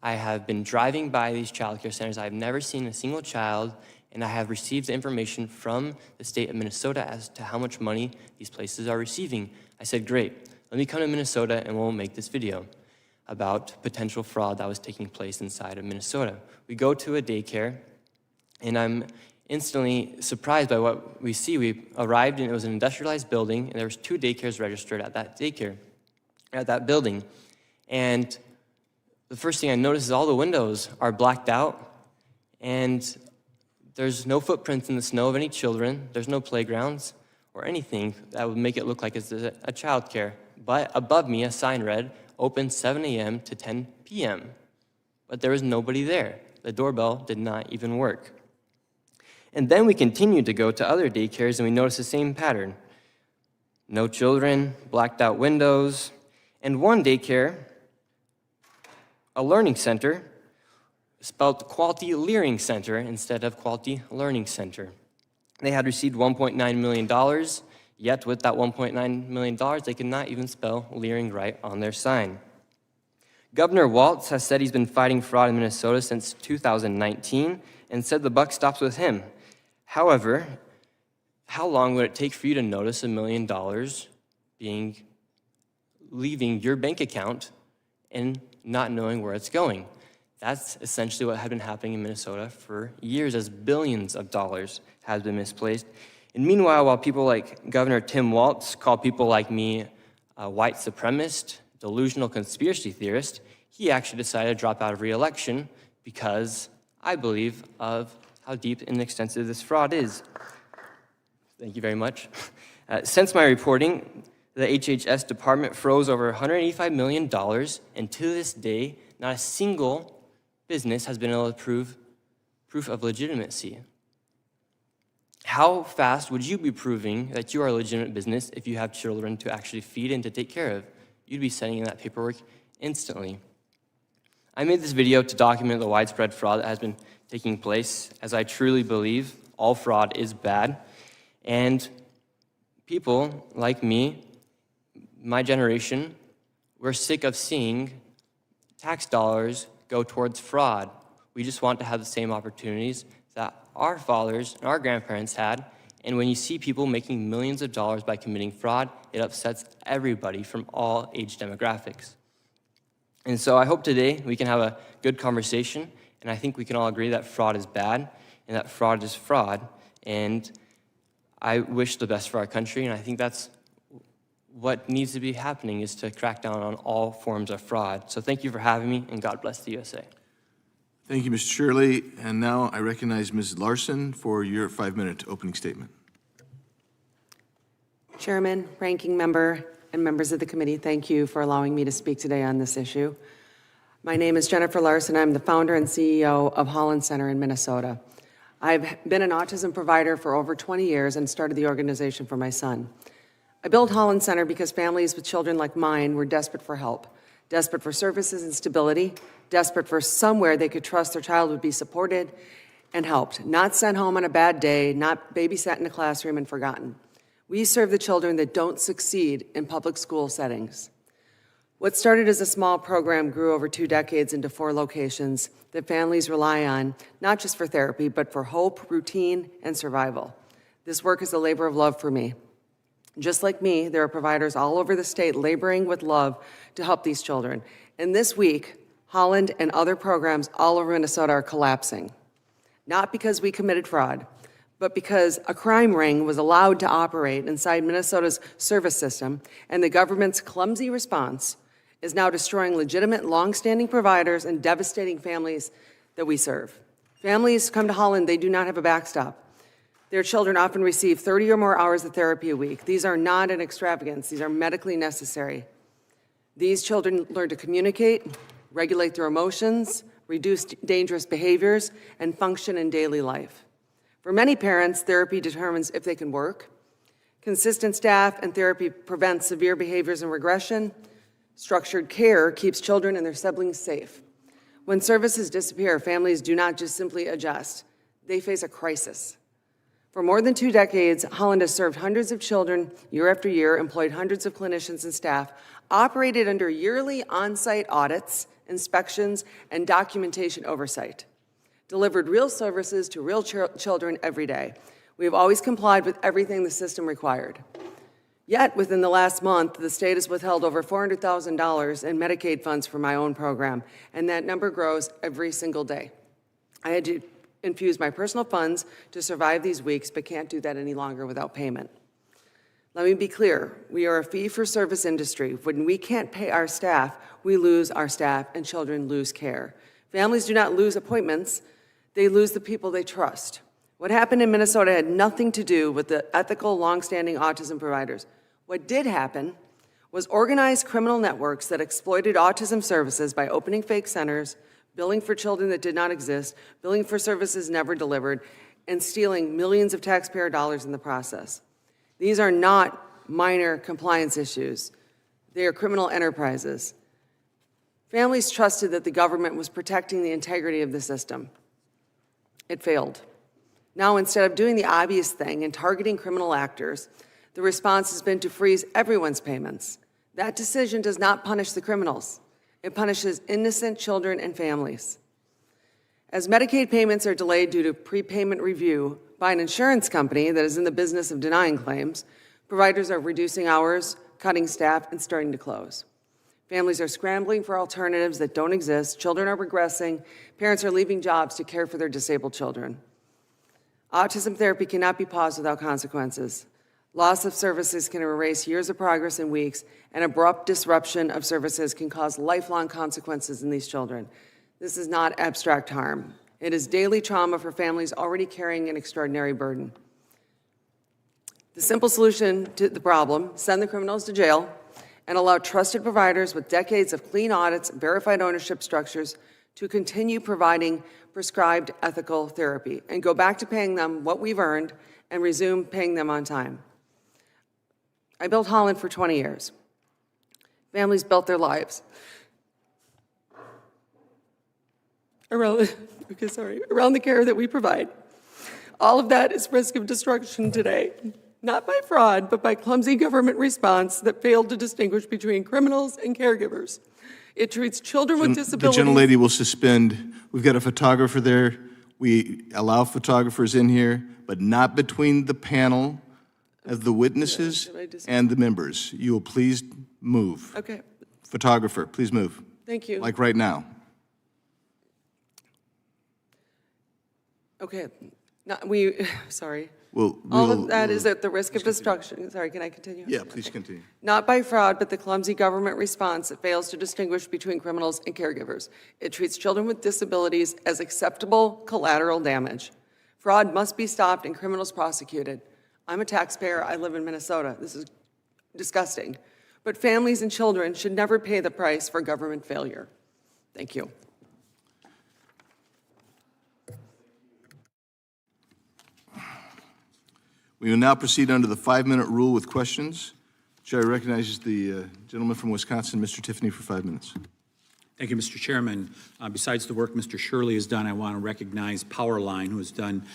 I have been driving by these child care centers. I have never seen a single child, and I have received the information from the state of Minnesota as to how much money these places are receiving. I said, great, let me come to Minnesota and we'll make this video about potential fraud that was taking place inside of Minnesota. We go to a daycare, and I'm instantly surprised by what we see. We arrived, and it was an industrialized building, and there was 2 daycares registered at that building. And the first thing I noticed is all the windows are blacked out, and there's no footprints in the snow of any children. There's no playgrounds or anything that would make it look like it's a child care. But above me, a sign read, open 7 a.m. to 10 p.m. But there was nobody there. The doorbell did not even work. And then we continued to go to other daycares, and we noticed the same pattern. No children, blacked out windows, and one daycare, a learning center, spelled Quality Learning Center instead of Quality Learning Center. They had received $1.9 million, yet with that $1.9 million, they could not even spell Leering right on their sign. Governor Walz has said he's been fighting fraud in Minnesota since 2019 and said the buck stops with him. However, how long would it take for you to notice $1 million leaving your bank account and not knowing where it's going? That's essentially what had been happening in Minnesota for years, as billions of dollars have been misplaced. And meanwhile, while people like Governor Tim Walz call people like me a white supremacist, delusional conspiracy theorist, he actually decided to drop out of re-election because I believe of how deep and extensive this fraud is. Thank you very much. Since my reporting, the HHS department froze over $185 million, and to this day, not a single business has been able to prove proof of legitimacy. How fast would you be proving that you are a legitimate business if you have children to actually feed and to take care of? You'd be sending in that paperwork instantly. I made this video to document the widespread fraud that has been taking place, as I truly believe all fraud is bad. And people like me, my generation, we're sick of seeing tax dollars go towards fraud. We just want to have the same opportunities that our fathers and our grandparents had. And when you see people making millions of dollars by committing fraud, it upsets everybody from all age demographics. And so I hope today we can have a good conversation, and I think we can all agree that fraud is bad and that fraud is fraud. And I wish the best for our country, and I think that's what needs to be happening, is to crack down on all forms of fraud. So thank you for having me, and God bless the USA. Thank you, Mr. Shirley. And now I recognize Ms. Larson for your 5-minute opening statement. Chairman, Ranking Member, and members of the committee, thank you for allowing me to speak today on this issue. My name is Jennifer Larson. I'm the founder and CEO of Holland Center in Minnesota. I've been an autism provider for over 20 years and started the organization for my son. I built Holland Center because families with children like mine were desperate for help, desperate for services and stability, desperate for somewhere they could trust their child would be supported and helped, not sent home on a bad day, not babysat in a classroom and forgotten. We serve the children that don't succeed in public school settings. What started as a small program grew over 2 decades into 4 locations that families rely on, not just for therapy, but for hope, routine, and survival. This work is a labor of love for me. Just like me, there are providers all over the state laboring with love to help these children. And this week, Holland and other programs all over Minnesota are collapsing. Not because we committed fraud, but because a crime ring was allowed to operate inside Minnesota's service system, and the government's clumsy response is now destroying legitimate, long-standing providers and devastating families that we serve. Families come to Holland, they do not have a backstop. Their children often receive 30 or more hours of therapy a week. These are not an extravagance, these are medically necessary. These children learn to communicate, regulate their emotions, reduce dangerous behaviors, and function in daily life. For many parents, therapy determines if they can work. Consistent staff and therapy prevents severe behaviors and regression. Structured care keeps children and their siblings safe. When services disappear, families do not just simply adjust, they face a crisis. For more than 2 decades, Holland has served hundreds of children year after year, employed hundreds of clinicians and staff, operated under yearly on-site audits, inspections, and documentation oversight, delivered real services to real children every day. We have always complied with everything the system required. Yet, within the last month, the state has withheld over $400,000 in Medicaid funds for my own program, and that number grows every single day. I had to infuse my personal funds to survive these weeks, but can't do that any longer without payment. Let me be clear, we are a fee-for-service industry. When we can't pay our staff, we lose our staff and children lose care. Families do not lose appointments, they lose the people they trust. What happened in Minnesota had nothing to do with the ethical, long-standing autism providers. What did happen was organized criminal networks that exploited autism services by opening fake centers, billing for children that did not exist, billing for services never delivered, and stealing millions of taxpayer dollars in the process. These are not minor compliance issues. They are criminal enterprises. Families trusted that the government was protecting the integrity of the system. It failed. Now, instead of doing the obvious thing and targeting criminal actors, the response has been to freeze everyone's payments. That decision does not punish the criminals. It punishes innocent children and families. As Medicaid payments are delayed due to prepayment review by an insurance company that is in the business of denying claims, providers are reducing hours, cutting staff, and starting to close. Families are scrambling for alternatives that don't exist, children are regressing, parents are leaving jobs to care for their disabled children. Autism therapy cannot be paused without consequences. Loss of services can erase years of progress in weeks, and abrupt disruption of services can cause lifelong consequences in these children. This is not abstract harm. It is daily trauma for families already carrying an extraordinary burden. The simple solution to the problem: send the criminals to jail and allow trusted providers with decades of clean audits, verified ownership structures to continue providing prescribed ethical therapy, and go back to paying them what we've earned and resume paying them on time. I built Holland for 20 years. Families built their lives around the care that we provide. All of that is risk of destruction today, not by fraud, but by clumsy government response that failed to distinguish between criminals and caregivers. It treats children with disabilities. The gentlelady will suspend. We've got a photographer there. We allow photographers in here, but not between the panel of the witnesses and the members. You will please move. Okay. Photographer, please move. Thank you. Like right now. Okay. Sorry. Well, all of that is at the risk of destruction. Sorry, can I continue? Yeah, please continue. Not by fraud, but the clumsy government response that fails to distinguish between criminals and caregivers. It treats children with disabilities as acceptable collateral damage. Fraud must be stopped and criminals prosecuted. I'm a taxpayer. I live in Minnesota. This is disgusting. But families and children should never pay the price for government failure. Thank you. We will now proceed under the 5-minute rule with questions. Chair recognizes the gentleman from Wisconsin, Mr. Tiffany, for 5 minutes. Thank you, Mr. Chairman. Besides the work Mr. Shirley has done, I want to recognize Powerline, who has done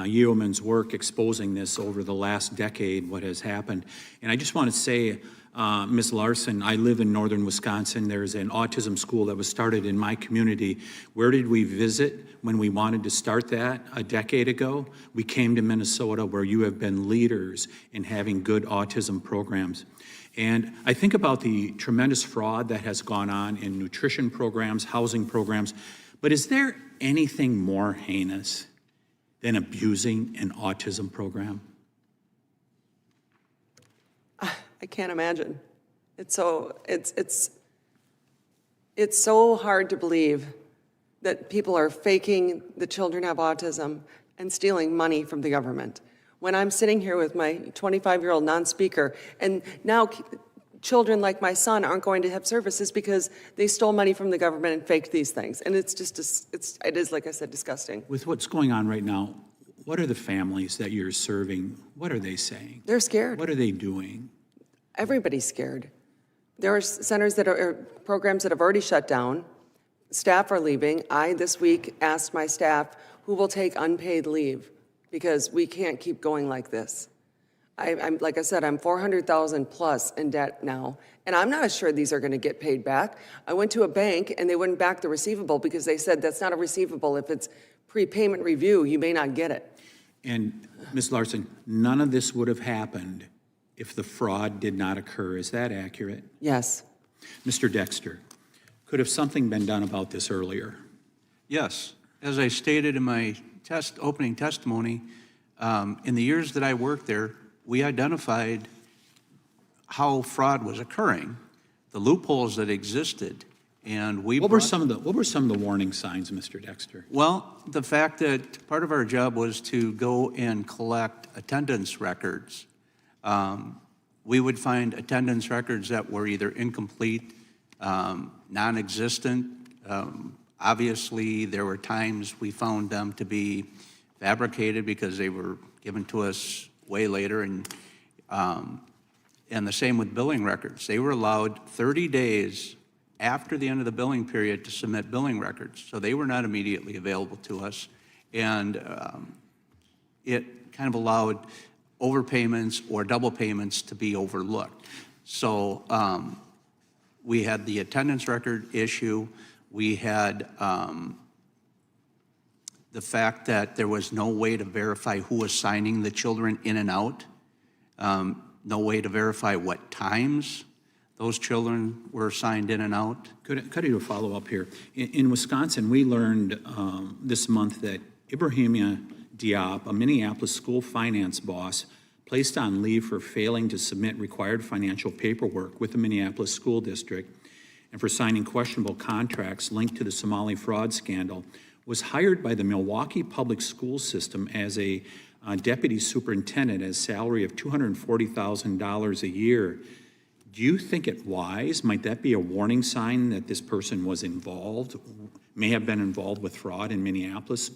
yeoman's work exposing this over the last decade, what has happened. And I just want to say, Ms. Larson, I live in northern Wisconsin. There's an autism school that was started in my community. Where did we visit when we wanted to start that a decade ago? We came to Minnesota, where you have been leaders in having good autism programs. And I think about the tremendous fraud that has gone on in nutrition programs, housing programs, but is there anything more heinous than abusing an autism program? I can't imagine. It's so hard to believe that people are faking the children have autism and stealing money from the government. When I'm sitting here with my 25-year-old non-speaker, and now children like my son aren't going to have services because they stole money from the government and faked these things. And it's just, it is, like I said, disgusting. With what's going on right now, what are the families that you're serving, what are they saying? They're scared. What are they doing? Everybody's scared. There are centers that are programs that have already shut down. Staff are leaving. I, this week, asked my staff who will take unpaid leave because we can't keep going like this. I'm like I said, I'm $400,000 plus in debt now, and I'm not sure these are going to get paid back. I went to a bank, and they wouldn't back the receivable because they said that's not a receivable. If it's prepayment review, you may not get it. And Ms. Larson, none of this would have happened if the fraud did not occur. Is that accurate? Yes. Mr. Dexter, could have something been done about this earlier? Yes. As I stated in my opening testimony, in the years that I worked there, we identified how fraud was occurring, the loopholes that existed, and we What were some of the warning signs, Mr. Dexter? Well, the fact that part of our job was to go and collect attendance records. We would find attendance records that were either incomplete, non-existent. Obviously, there were times we found them to be fabricated because they were given to us way later, and the same with billing records. They were allowed 30 days after the end of the billing period to submit billing records, so they were not immediately available to us, and it kind of allowed overpayments or double payments to be overlooked. So we had the attendance record issue. We had the fact that there was no way to verify who was signing the children in and out, no way to verify what times those children were signed in and out. Could I do a follow-up here? In Wisconsin, we learned this month that Ibrahima Diop, a Minneapolis school finance boss, placed on leave for failing to submit required financial paperwork with the Minneapolis School District and for signing questionable contracts linked to the Somali fraud scandal, was hired by the Milwaukee Public School System as a deputy superintendent at a salary of $240,000 a year. Do you think it wise? Might that be a warning sign that this person was involved, may have been involved with fraud in Minneapolis?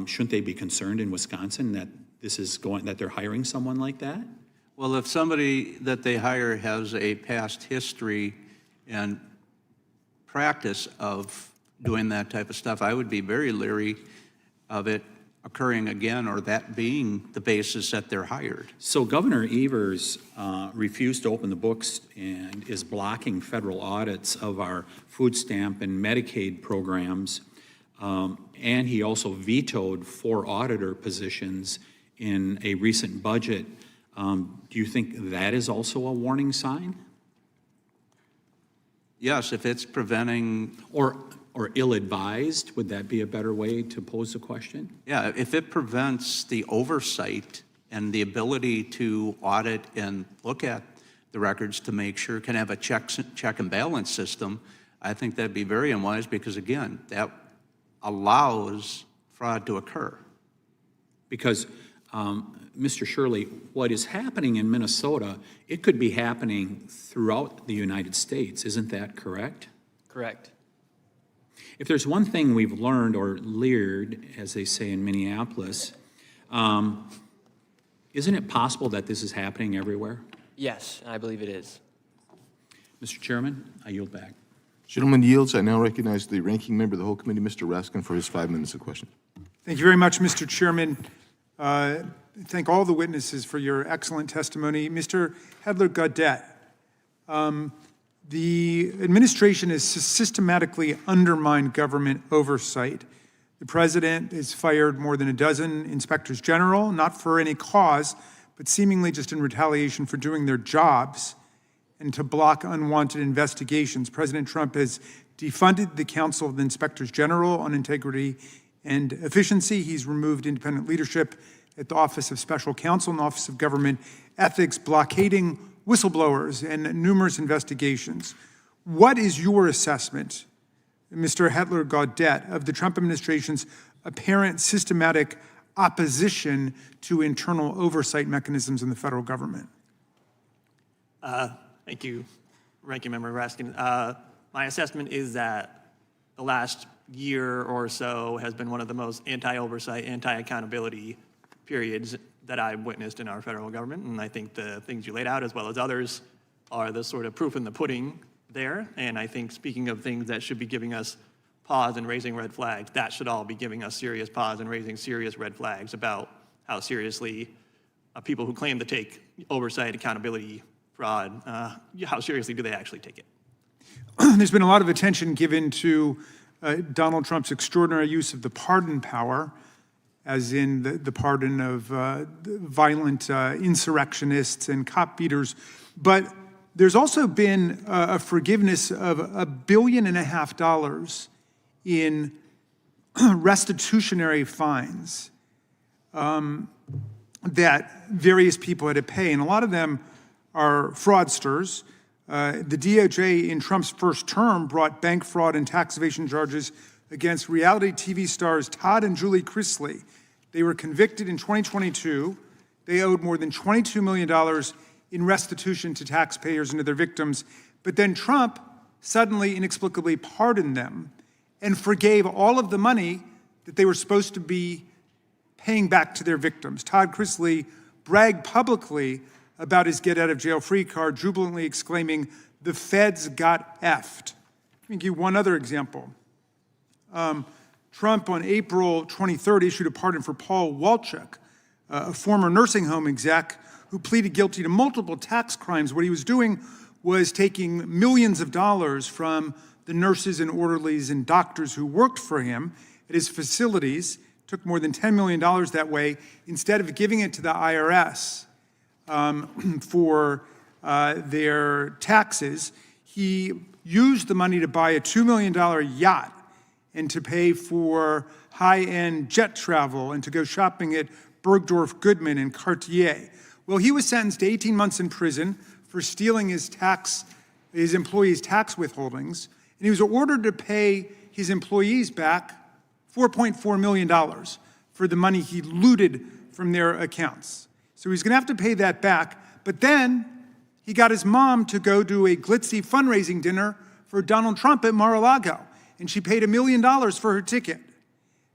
Shouldn't they be concerned in Wisconsin that that they're hiring someone like that? Well, if somebody that they hire has a past history and practice of doing that type of stuff, I would be very leery of it occurring again or that being the basis that they're hired. So Governor Evers refused to open the books and is blocking federal audits of our food stamp and Medicaid programs. And he also vetoed 4 auditor positions in a recent budget. Do you think that is also a warning sign? Yes, if it's preventing... Or ill-advised, would that be a better way to pose the question? Yeah, if it prevents the oversight and the ability to audit and look at the records to make sure can have a check and balance system, I think that'd be very unwise because, again, that allows fraud to occur. Because, Mr. Shirley, what is happening in Minnesota, it could be happening throughout the United States. Isn't that correct? Correct. If there's one thing we've learned or leered, as they say in Minneapolis, isn't it possible that this is happening everywhere? Yes, I believe it is. Mr. Chairman, I yield back. Gentleman yields. I now recognize the ranking member of the whole committee, Mr. Raskin, for his 5 minutes of question. Thank you very much, Mr. Chairman. Thank all the witnesses for your excellent testimony. Mr. Hedtler-Gaudet, The administration has systematically undermined government oversight. The president has fired more than a dozen inspectors general, not for any cause, but seemingly just in retaliation for doing their jobs and to block unwanted investigations. President Trump has defunded the Council of the Inspectors General on Integrity and Efficiency. He's removed independent leadership at the Office of Special Counsel and Office of Government Ethics, blockading whistleblowers and numerous investigations. What is your assessment, Mr. Hedtler Gaudet, of the Trump administration's apparent systematic opposition to internal oversight mechanisms in the federal government? Thank you, Ranking Member Raskin. My assessment is that the last year or so has been one of the most anti-oversight, anti-accountability periods that I've witnessed in our federal government, and I think the things you laid out, as well as others, are the sort of proof in the pudding there. And I think, speaking of things that should be giving us pause and raising red flags, that should all be giving us serious pause and raising serious red flags about how seriously people who claim to take oversight, accountability, fraud, how seriously do they actually take it? There's been a lot of attention given to Donald Trump's extraordinary use of the pardon power, as in the pardon of violent insurrectionists and cop beaters. But there's also been a forgiveness of $1.5 billion in restitutionary fines that various people had to pay. And a lot of them are fraudsters. The DOJ in Trump's first term brought bank fraud and tax evasion charges against reality TV stars Todd and Julie Chrisley. They were convicted in 2022. They owed more than $22 million in restitution to taxpayers and to their victims. But then Trump suddenly, inexplicably pardoned them and forgave all of the money that they were supposed to be paying back to their victims. Todd Chrisley bragged publicly about his get-out-of-jail-free card, jubilantly exclaiming, "The feds got effed." Let me give you one other example. Trump, on April 23rd, issued a pardon for Paul Walchuk, a former nursing home exec who pleaded guilty to multiple tax crimes. What he was doing was taking millions of dollars from the nurses and orderlies and doctors who worked for him at his facilities, took more than $10 million that way, instead of giving it to the IRS for their taxes. He used the money to buy a $2 million yacht and to pay for high-end jet travel and to go shopping at Bergdorf Goodman and Cartier. Well, he was sentenced to 18 months in prison for stealing his employees' tax withholdings, and he was ordered to pay his employees back $4.4 million for the money he looted from their accounts. So he's going to have to pay that back. But then he got his mom to go to a glitzy fundraising dinner for Donald Trump at Mar-a-Lago, and she paid $1 million for her ticket.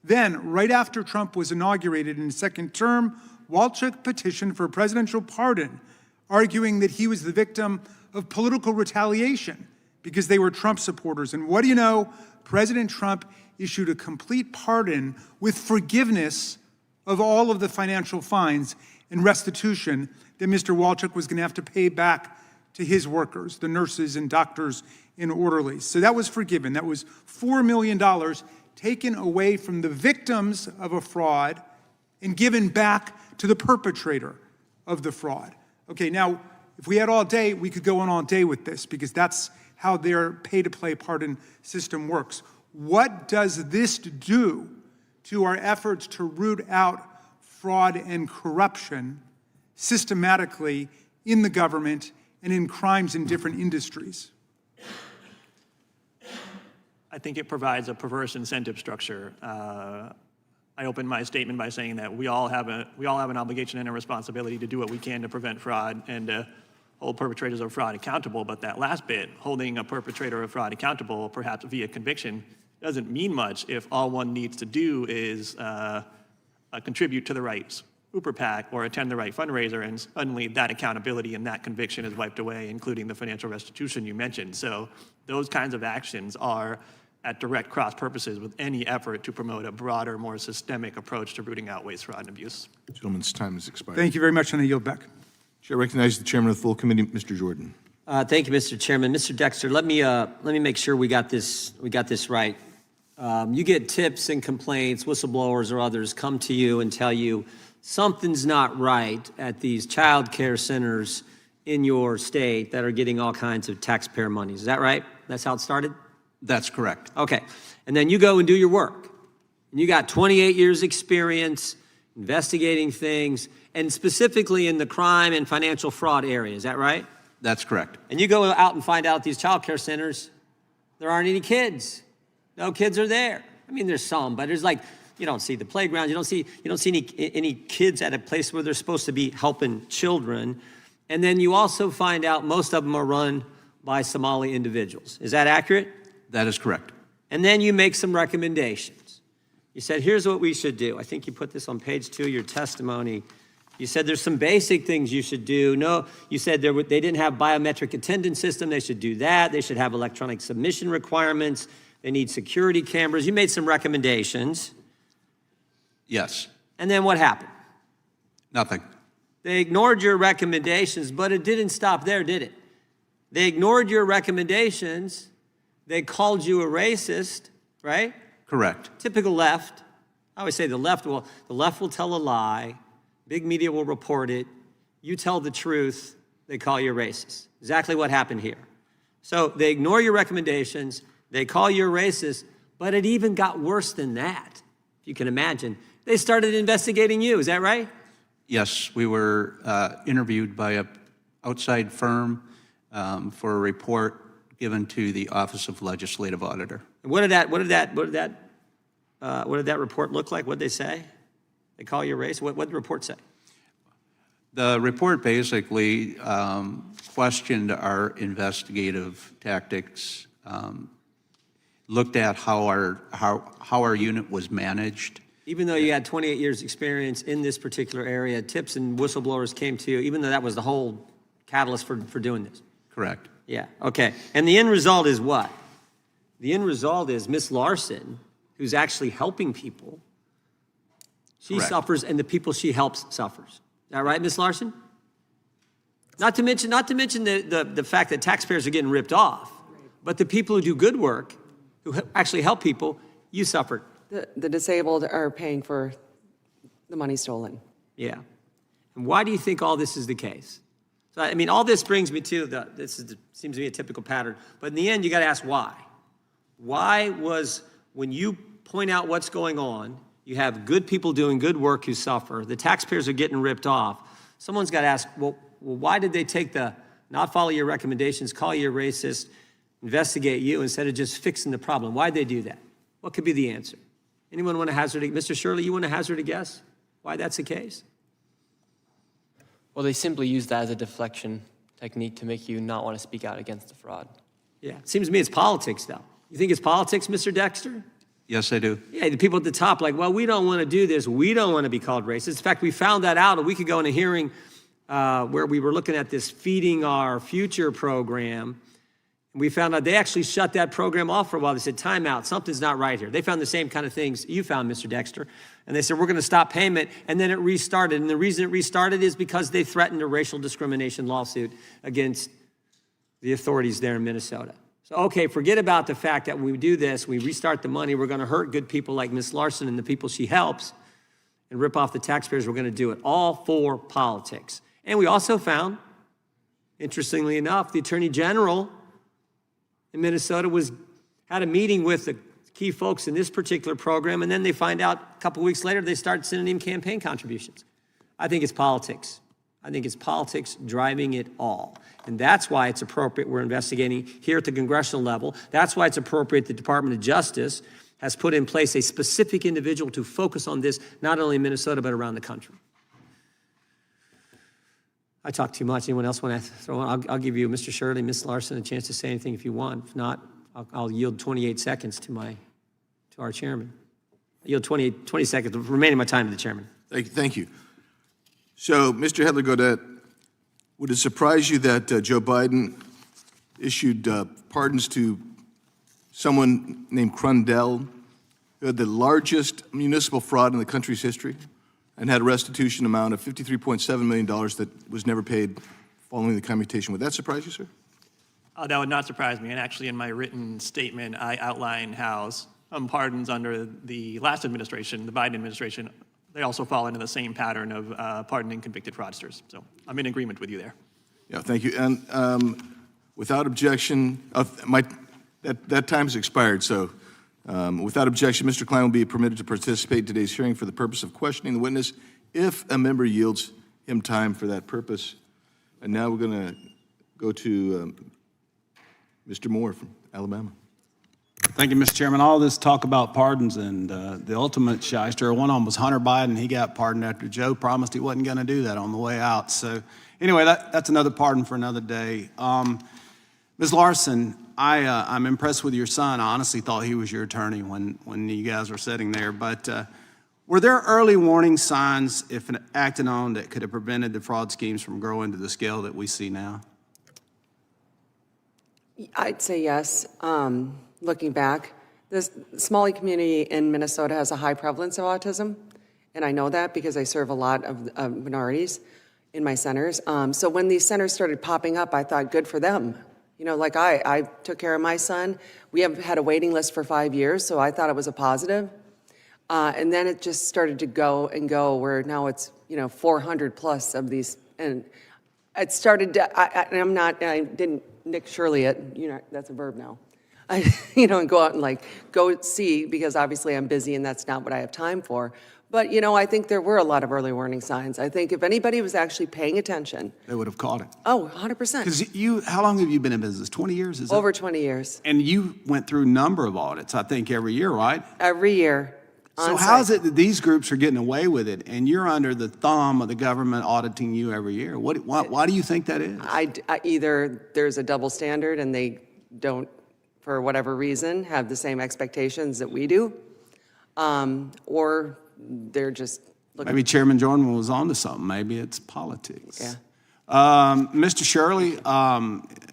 Then, right after Trump was inaugurated in his second term, Walchuk petitioned for a presidential pardon, arguing that he was the victim of political retaliation because they were Trump supporters. And what do you know? President Trump issued a complete pardon with forgiveness of all of the financial fines and restitution that Mr. Walchuk was going to have to pay back to his workers, the nurses and doctors and orderlies. So that was forgiven. That was $4 million taken away from the victims of a fraud and given back to the perpetrator of the fraud. Okay, now, if we had all day, we could go on all day with this because that's how their pay-to-play pardon system works. What does this do to our efforts to root out fraud and corruption systematically in the government and in crimes in different industries? I think it provides a perverse incentive structure. I opened my statement by saying that we all have an obligation and a responsibility to do what we can to prevent fraud and to hold perpetrators of fraud accountable. But that last bit, holding a perpetrator of fraud accountable, perhaps via conviction, doesn't mean much if all one needs to do is contribute to the right Uber PAC or attend the right fundraiser, and suddenly that accountability and that conviction is wiped away, including the financial restitution you mentioned. So those kinds of actions are at direct cross purposes with any effort to promote a broader, more systemic approach to rooting out waste, fraud, and abuse. Gentleman's time has expired. Thank you very much, and I yield back. Chair recognizes the chairman of the full committee, Mr. Jordan. Thank you, Mr. Chairman. Mr. Dexter, let me make sure we got this right. You get tips and complaints, whistleblowers or others come to you and tell you something's not right at these child care centers in your state that are getting all kinds of taxpayer money. Is that right? That's how it started? That's correct. Okay. And then you go and do your work. And you got 28 years experience investigating things, and specifically in the crime and financial fraud area. Is that right? That's correct. And you go out and find out at these child care centers, there aren't any kids. No kids are there. I mean, there's some, but there's like, you don't see the playgrounds. You don't see any kids at a place where they're supposed to be helping children. And then you also find out most of them are run by Somali individuals. Is that accurate? That is correct. And then you make some recommendations. You said, here's what we should do. I think you put this on page 2 of your testimony. You said there's some basic things you should do. No, you said they didn't have biometric attendance system. They should do that. They should have electronic submission requirements. They need security cameras. You made some recommendations. Yes. And then what happened? Nothing. They ignored your recommendations, but it didn't stop there, did it? They ignored your recommendations. They called you a racist, right? Correct. Typical left. I always say the left will tell a lie. Big media will report it. You tell the truth, they call you a racist. Exactly what happened here. So they ignore your recommendations, they call you a racist, but it even got worse than that, if you can imagine. They started investigating you, is that right? Yes, we were interviewed by an outside firm for a report given to the Office of Legislative Auditor. And what did that report look like? What did they say? They call you a racist? What did the report say? The report basically questioned our investigative tactics, looked at how our unit was managed. Even though you had 28 years experience in this particular area, tips and whistleblowers came to you, even though that was the whole catalyst for doing this. Correct. Yeah, okay. And the end result is what? The end result is Miss Larson, who's actually helping people, she Correct. suffers and the people she helps suffers. Is that right, Miss Larson? Not to mention the fact that taxpayers are getting ripped off, but the people who do good work, who actually help people, you suffered. The disabled are paying for the money stolen. Yeah. And why do you think all this is the case? So, I mean, all this brings me to seems to be a typical pattern, but in the end, you got to ask why. Why was, when you point out what's going on, you have good people doing good work who suffer, the taxpayers are getting ripped off, someone's got to ask, well, why did they take not follow your recommendations, call you a racist, investigate you instead of just fixing the problem? Why'd they do that? What could be the answer? Anyone want to hazard Mr. Shirley, you want to hazard a guess why that's the case? Well, they simply use that as a deflection technique to make you not want to speak out against the fraud. Yeah, it seems to me it's politics, though. You think it's politics, Mr. Dexter? Yes, I do. Yeah, the people at the top like, well, we don't want to do this. We don't want to be called racist. In fact, we found that out a week ago in a hearing where we were looking at this Feeding Our Future program. And we found out they actually shut that program off for a while. They said, time out, something's not right here. They found the same kind of things you found, Mr. Dexter. And they said, we're going to stop payment. And then it restarted. And the reason it restarted is because they threatened a racial discrimination lawsuit against the authorities there in Minnesota. So, okay, forget about the fact that when we do this, we restart the money, we're going to hurt good people like Ms. Larson and the people she helps and rip off the taxpayers. We're going to do it all for politics. And we also found, interestingly enough, the Attorney General in Minnesota had a meeting with the key folks in this particular program, and then they find out a couple weeks later they start sending him campaign contributions. I think it's politics. I think it's politics driving it all. And that's why it's appropriate we're investigating here at the congressional level. That's why it's appropriate the Department of Justice has put in place a specific individual to focus on this, not only in Minnesota, but around the country. I talk too much. Anyone else want to throw on? I'll give you, Mr. Shirley, Ms. Larson, a chance to say anything if you want. If not, I'll yield 28 seconds to our chairman. I yield 20 seconds, remaining my time to the chairman. Thank you. So, Mr. Hedtler-Godet, would it surprise you that Joe Biden issued pardons to someone named Crundell, who had the largest municipal fraud in the country's history and had a restitution amount of $53.7 million that was never paid following the commutation? Would that surprise you, sir? That would not surprise me. And actually, in my written statement, I outline how some pardons under the last administration, the Biden administration, they also fall into the same pattern of pardoning convicted fraudsters. So I'm in agreement with you there. Yeah, thank you. And without objection, that time has expired, so without objection, Mr. Klein will be permitted to participate in today's hearing for the purpose of questioning the witness if a member yields him time for that purpose. And now we're going to go to Mr. Moore from Alabama. Thank you, Mr. Chairman. All this talk about pardons and the ultimate shyster, one of them was Hunter Biden. He got pardoned after Joe promised he wasn't going to do that on the way out. So anyway, that's another pardon for another day. Ms. Larson, I'm impressed with your son. I honestly thought he was your attorney when you guys were sitting there. But were there early warning signs, if acted on, that could have prevented the fraud schemes from growing to the scale that we see now? I'd say yes. Looking back, the Somali community in Minnesota has a high prevalence of autism, and I know that because I serve a lot of minorities in my centers. So when these centers started popping up, I thought, good for them. You know, like I took care of my son. We have had a waiting list for 5 years, so I thought it was a positive. And then it just started to go and go, where now it's 400 plus of these, and it started. I didn't Nick Shirley it. That's a verb now. And go out and go see, because obviously I'm busy and that's not what I have time for. But, I think there were a lot of early warning signs. I think if anybody was actually paying attention. They would have caught it. Oh, 100%. Because how long have you been in business? 20 years? Over 20 years. And you went through a number of audits, I think, every year, right? Every year. So how is it that these groups are getting away with it and you're under the thumb of the government auditing you every year? Why do you think that is? Either there's a double standard and they don't, for whatever reason, have the same expectations that we do, or they're just looking. Maybe Chairman Jordan was on to something. Maybe it's politics. Yeah. Mr. Shirley,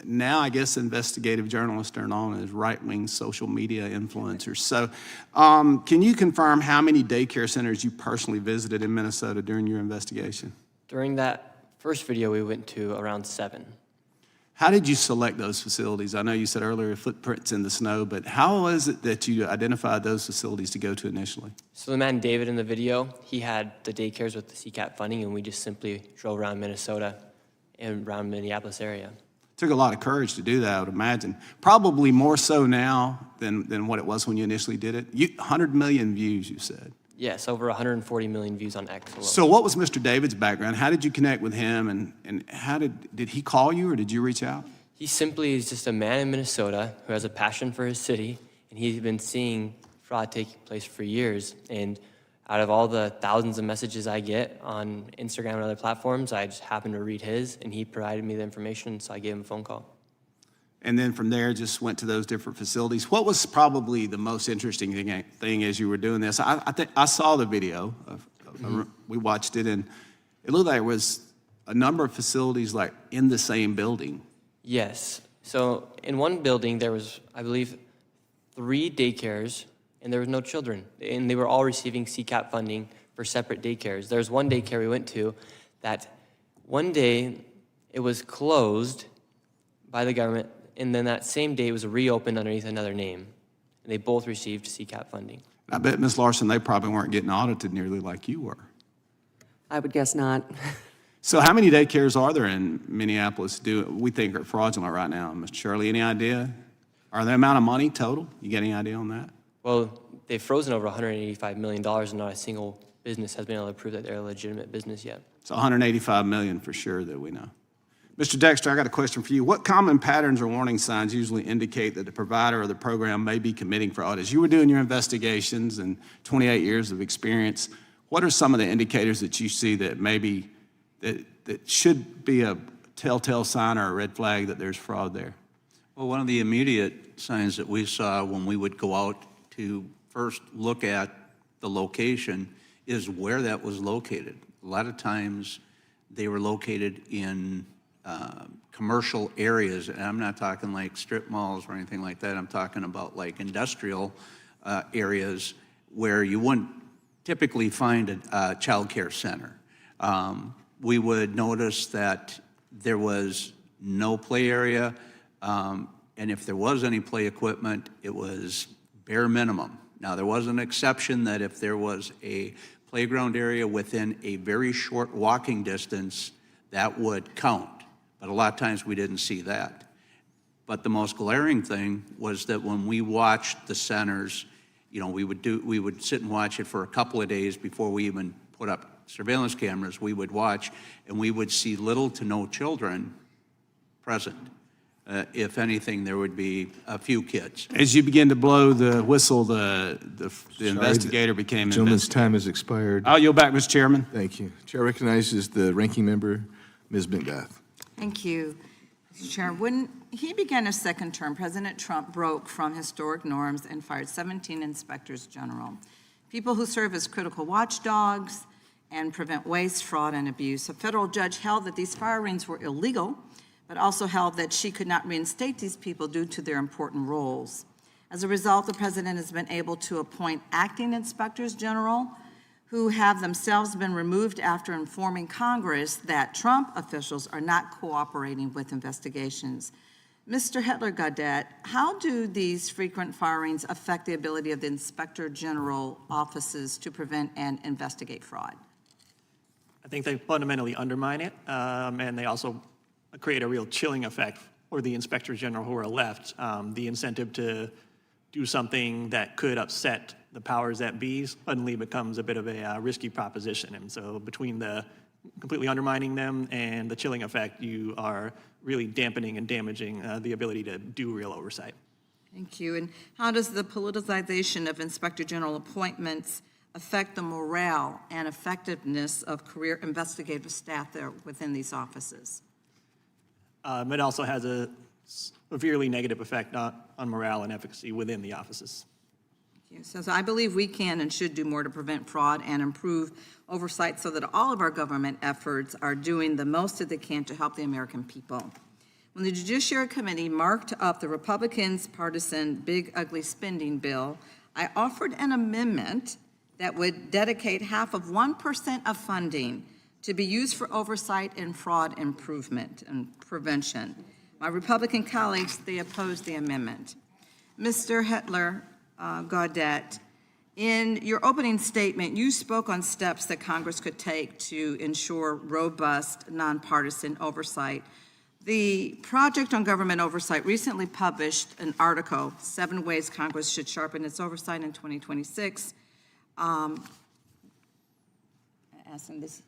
now I guess investigative journalists are known as right-wing social media influencers. So can you confirm how many daycare centers you personally visited in Minnesota during your investigation? During that first video, we went to around 7. How did you select those facilities? I know you said earlier footprints in the snow, but how was it that you identified those facilities to go to initially? So the man David in the video, he had the daycares with the CCAP funding, and we just simply drove around Minnesota and around Minneapolis area. Took a lot of courage to do that, I would imagine. Probably more so now than what it was when you initially did it. 100 million views, you said. Yes, over 140 million views on X alone. So what was Mr. David's background? How did you connect with him, and how did he call you, or did you reach out? He simply is just a man in Minnesota who has a passion for his city, and he's been seeing fraud taking place for years. And out of all the thousands of messages I get on Instagram and other platforms, I just happened to read his, and he provided me the information, so I gave him a phone call. And then from there, just went to those different facilities. What was probably the most interesting thing as you were doing this? I think I saw the video. We watched it, and it looked like there was a number of facilities in the same building. Yes. So in one building, there was, I believe, 3 daycares, and there was no children. And they were all receiving CCAP funding for separate daycares. There's one daycare we went to that one day it was closed by the government, and then that same day it was reopened underneath another name. And they both received CCAP funding. I bet, Ms. Larson, they probably weren't getting audited nearly like you were. I would guess not. So how many daycares are there in Minneapolis we think are fraudulent right now? Mr. Shirley, any idea? Or the amount of money total? You get any idea on that? Well, they've frozen over $185 million, and not a single business has been able to prove that they're a legitimate business yet. It's $185 million for sure that we know. Mr. Dexter, I got a question for you. What common patterns or warning signs usually indicate that the provider or the program may be committing fraud? As you were doing your investigations and 28 years of experience, what are some of the indicators that you see that maybe that should be a telltale sign or a red flag that there's fraud there? Well, one of the immediate signs that we saw when we would go out to first look at the location is where that was located. A lot of times they were located in commercial areas, and I'm not talking like strip malls or anything like that. I'm talking about like industrial areas where you wouldn't typically find a child care center. We would notice that there was no play area. And if there was any play equipment, it was bare minimum. Now, there was an exception that if there was a playground area within a very short walking distance, that would count. But a lot of times we didn't see that. But the most glaring thing was that when we watched the centers, you know, we would sit and watch it for a couple of days before we even put up surveillance cameras. We would watch, and we would see little to no children present. If anything, there would be a few kids. As you begin to blow the whistle, the investigator became Gentleman's investigator. time has expired. I'll yield back, Mr. Chairman. Thank you. Chair recognizes the ranking member, Ms. McBath. Thank you, Mr. Chair. When he began his second term, President Trump broke from historic norms and fired 17 inspectors general, people who serve as critical watchdogs and prevent waste, fraud, and abuse. A federal judge held that these firings were illegal, but also held that she could not reinstate these people due to their important roles. As a result, the president has been able to appoint acting inspectors general who have themselves been removed after informing Congress that Trump officials are not cooperating with investigations. Mr. Hedtler-Gaudet, how do these frequent firings affect the ability of the inspector general offices to prevent and investigate fraud? I think they fundamentally undermine it, and they also create a real chilling effect for the inspectors general who are left. The incentive to do something that could upset the powers that be suddenly becomes a bit of a risky proposition. And so between the completely undermining them and the chilling effect, you are really dampening and damaging the ability to do real oversight. Thank you. And how does the politicization of inspector general appointments affect the morale and effectiveness of career investigative staff there within these offices? It also has a severely negative effect on morale and efficacy within the offices. Thank you. So I believe we can and should do more to prevent fraud and improve oversight so that all of our government efforts are doing the most that they can to help the American people. When the Judiciary Committee marked up the Republicans' partisan big ugly spending bill, I offered an amendment that would dedicate half of 1% of funding to be used for oversight and fraud improvement and prevention. My Republican colleagues, they opposed the amendment. Mr. Hedtler-Gaudet, in your opening statement, you spoke on steps that Congress could take to ensure robust, nonpartisan oversight. The Project on Government Oversight recently published an article, 7 Ways Congress Should Sharpen Its Oversight in 2026. Asking this.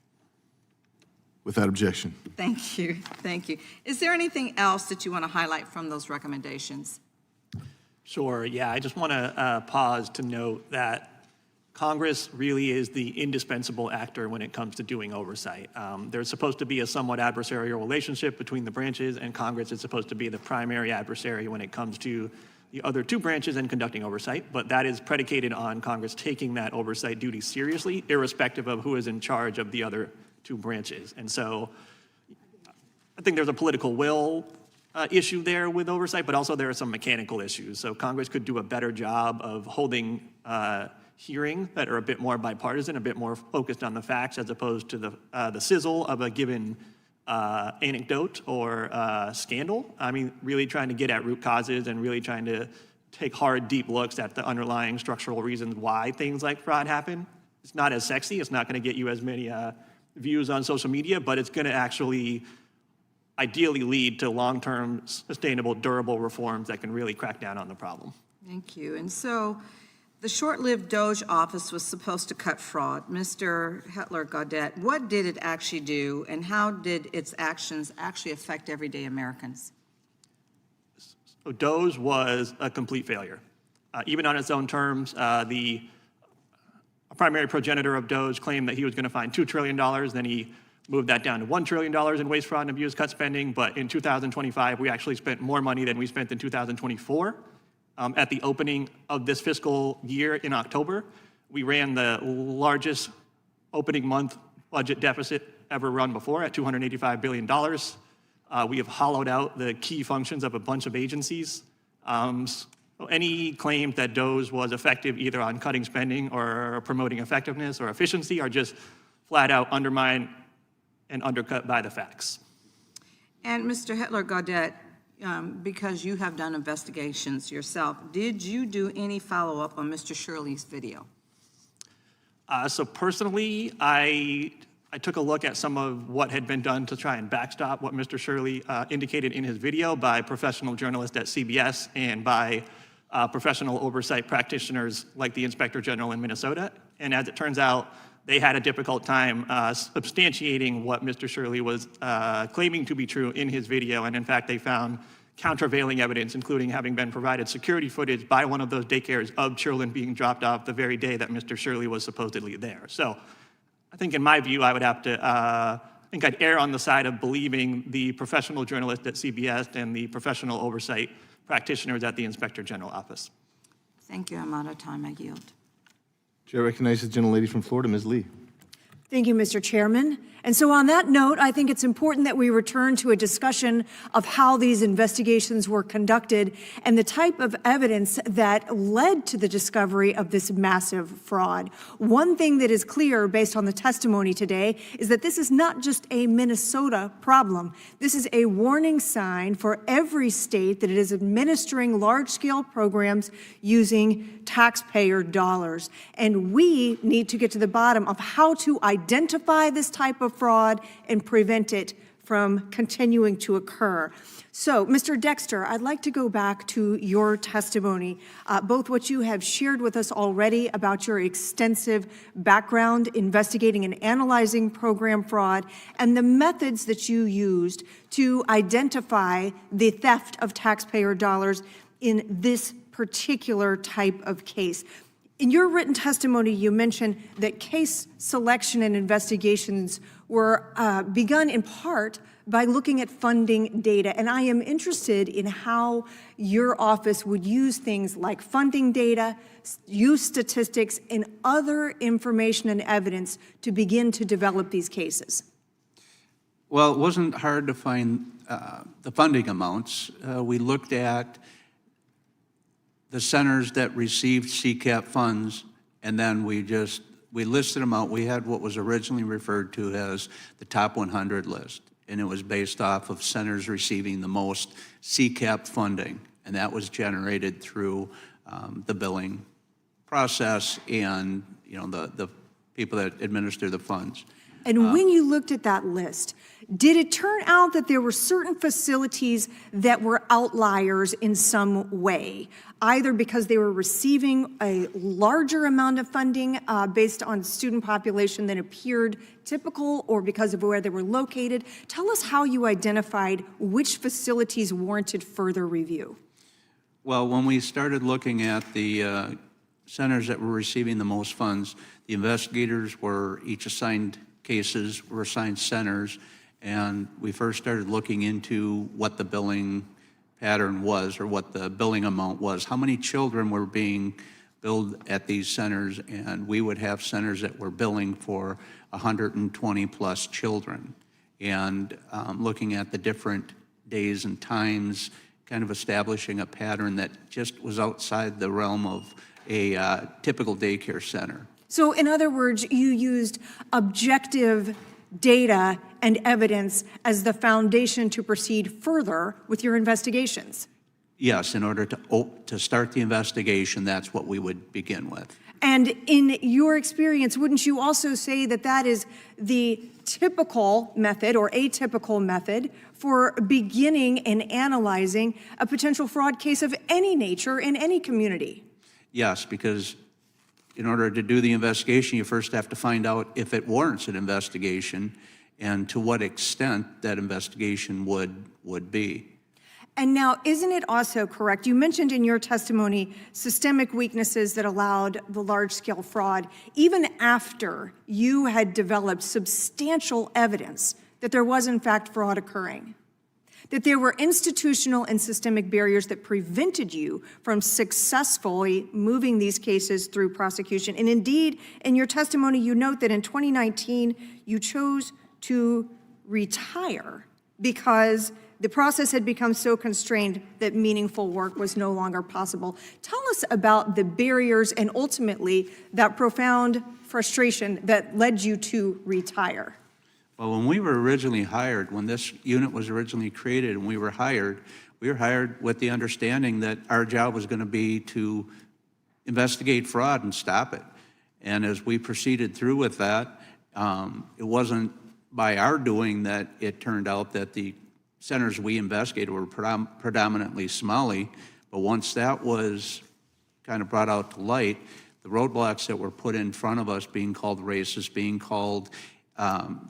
Without objection. Thank you. Thank you. Is there anything else that you want to highlight from those recommendations? Sure. Yeah, I just want to pause to note that Congress really is the indispensable actor when it comes to doing oversight. There's supposed to be a somewhat adversarial relationship between the branches, and Congress is supposed to be the primary adversary when it comes to the other 2 branches and conducting oversight, but that is predicated on Congress taking that oversight duty seriously, irrespective of who is in charge of the other 2 branches. And so I think there's a political will issue there with oversight, but also there are some mechanical issues. So Congress could do a better job of holding hearings that are a bit more bipartisan, a bit more focused on the facts as opposed to the sizzle of a given anecdote or scandal. I mean, really trying to get at root causes and really trying to take hard, deep looks at the underlying structural reasons why things like fraud happen. It's not as sexy. It's not going to get you as many views on social media, but it's going to actually ideally lead to long-term, sustainable, durable reforms that can really crack down on the problem. Thank you. And so the short-lived DOJ office was supposed to cut fraud. Mr. Hedtler-Gaudet, what did it actually do, and how did its actions actually affect everyday Americans? So DOJ was a complete failure. Even on its own terms, the primary progenitor of DOJ claimed that he was going to find $2 trillion, then he moved that down to $1 trillion in waste, fraud, and abuse, cut spending, but in 2025, we actually spent more money than we spent in 2024. At the opening of this fiscal year in October, we ran the largest opening month budget deficit ever run before at $285 billion. We have hollowed out the key functions of a bunch of agencies. So any claims that DOJ was effective either on cutting spending or promoting effectiveness or efficiency are just flat out undermined and undercut by the facts. And Mr. Hedtler-Gaudet, because you have done investigations yourself, did you do any follow-up on Mr. Shirley's video? So personally, I took a look at some of what had been done to try and backstop what Mr. Shirley indicated in his video by professional journalists at CBS and by professional oversight practitioners like the Inspector General in Minnesota. And as it turns out, they had a difficult time substantiating what Mr. Shirley was claiming to be true in his video. And in fact, they found countervailing evidence, including having been provided security footage by one of those daycares of children being dropped off the very day that Mr. Shirley was supposedly there. So I think in my view, I would have to, I think I'd err on the side of believing the professional journalist at CBS and the professional oversight practitioners at the Inspector General office. Thank you. I'm out of time. I yield. Chair recognizes the gentlelady from Florida, Ms. Lee. Thank you, Mr. Chairman. And so on that note, I think it's important that we return to a discussion of how these investigations were conducted and the type of evidence that led to the discovery of this massive fraud. One thing that is clear based on the testimony today is that this is not just a Minnesota problem. This is a warning sign for every state that it is administering large-scale programs using taxpayer dollars. And we need to get to the bottom of how to identify this type of fraud and prevent it from continuing to occur. So, Mr. Dexter, I'd like to go back to your testimony, both what you have shared with us already about your extensive background investigating and analyzing program fraud and the methods that you used to identify the theft of taxpayer dollars in this particular type of case. In your written testimony, you mentioned that case selection and investigations were begun in part by looking at funding data. And I am interested in how your office would use things like funding data, use statistics, and other information and evidence to begin to develop these cases. Well, it wasn't hard to find the funding amounts. We looked at the centers that received CCAP funds, and then we listed them out. We had what was originally referred to as the top 100 list, and it was based off of centers receiving the most CCAP funding, and that was generated through the billing process and the people that administer the funds. And when you looked at that list, did it turn out that there were certain facilities that were outliers in some way, either because they were receiving a larger amount of funding based on student population than appeared typical, or because of where they were located? Tell us how you identified which facilities warranted further review. Well, when we started looking at the centers that were receiving the most funds, the investigators were each assigned cases, were assigned centers, and we first started looking into what the billing pattern was, or what the billing amount was, how many children were being billed at these centers, and we would have centers that were billing for 120 plus children, and looking at the different days and times, kind of establishing a pattern that just was outside the realm of a typical daycare center. So in other words, you used objective data and evidence as the foundation to proceed further with your investigations. Yes, in order to start the investigation, that's what we would begin with. And in your experience, wouldn't you also say that that is the typical method or atypical method for beginning and analyzing a potential fraud case of any nature in any community? Yes, because in order to do the investigation, you first have to find out if it warrants an investigation and to what extent that investigation would be. And now, isn't it also correct, you mentioned in your testimony systemic weaknesses that allowed the large-scale fraud, even after you had developed substantial evidence that there was in fact fraud occurring, that there were institutional and systemic barriers that prevented you from successfully moving these cases through prosecution. And indeed, in your testimony, you note that in 2019, you chose to retire because the process had become so constrained that meaningful work was no longer possible. Tell us about the barriers and ultimately that profound frustration that led you to retire. Well, when we were originally hired, when this unit was originally created and we were hired with the understanding that our job was going to be to investigate fraud and stop it. And as we proceeded through with that, it wasn't by our doing that it turned out that the centers we investigated were predominantly Somali. But once that was kind of brought out to light, the roadblocks that were put in front of us, being called racist, being called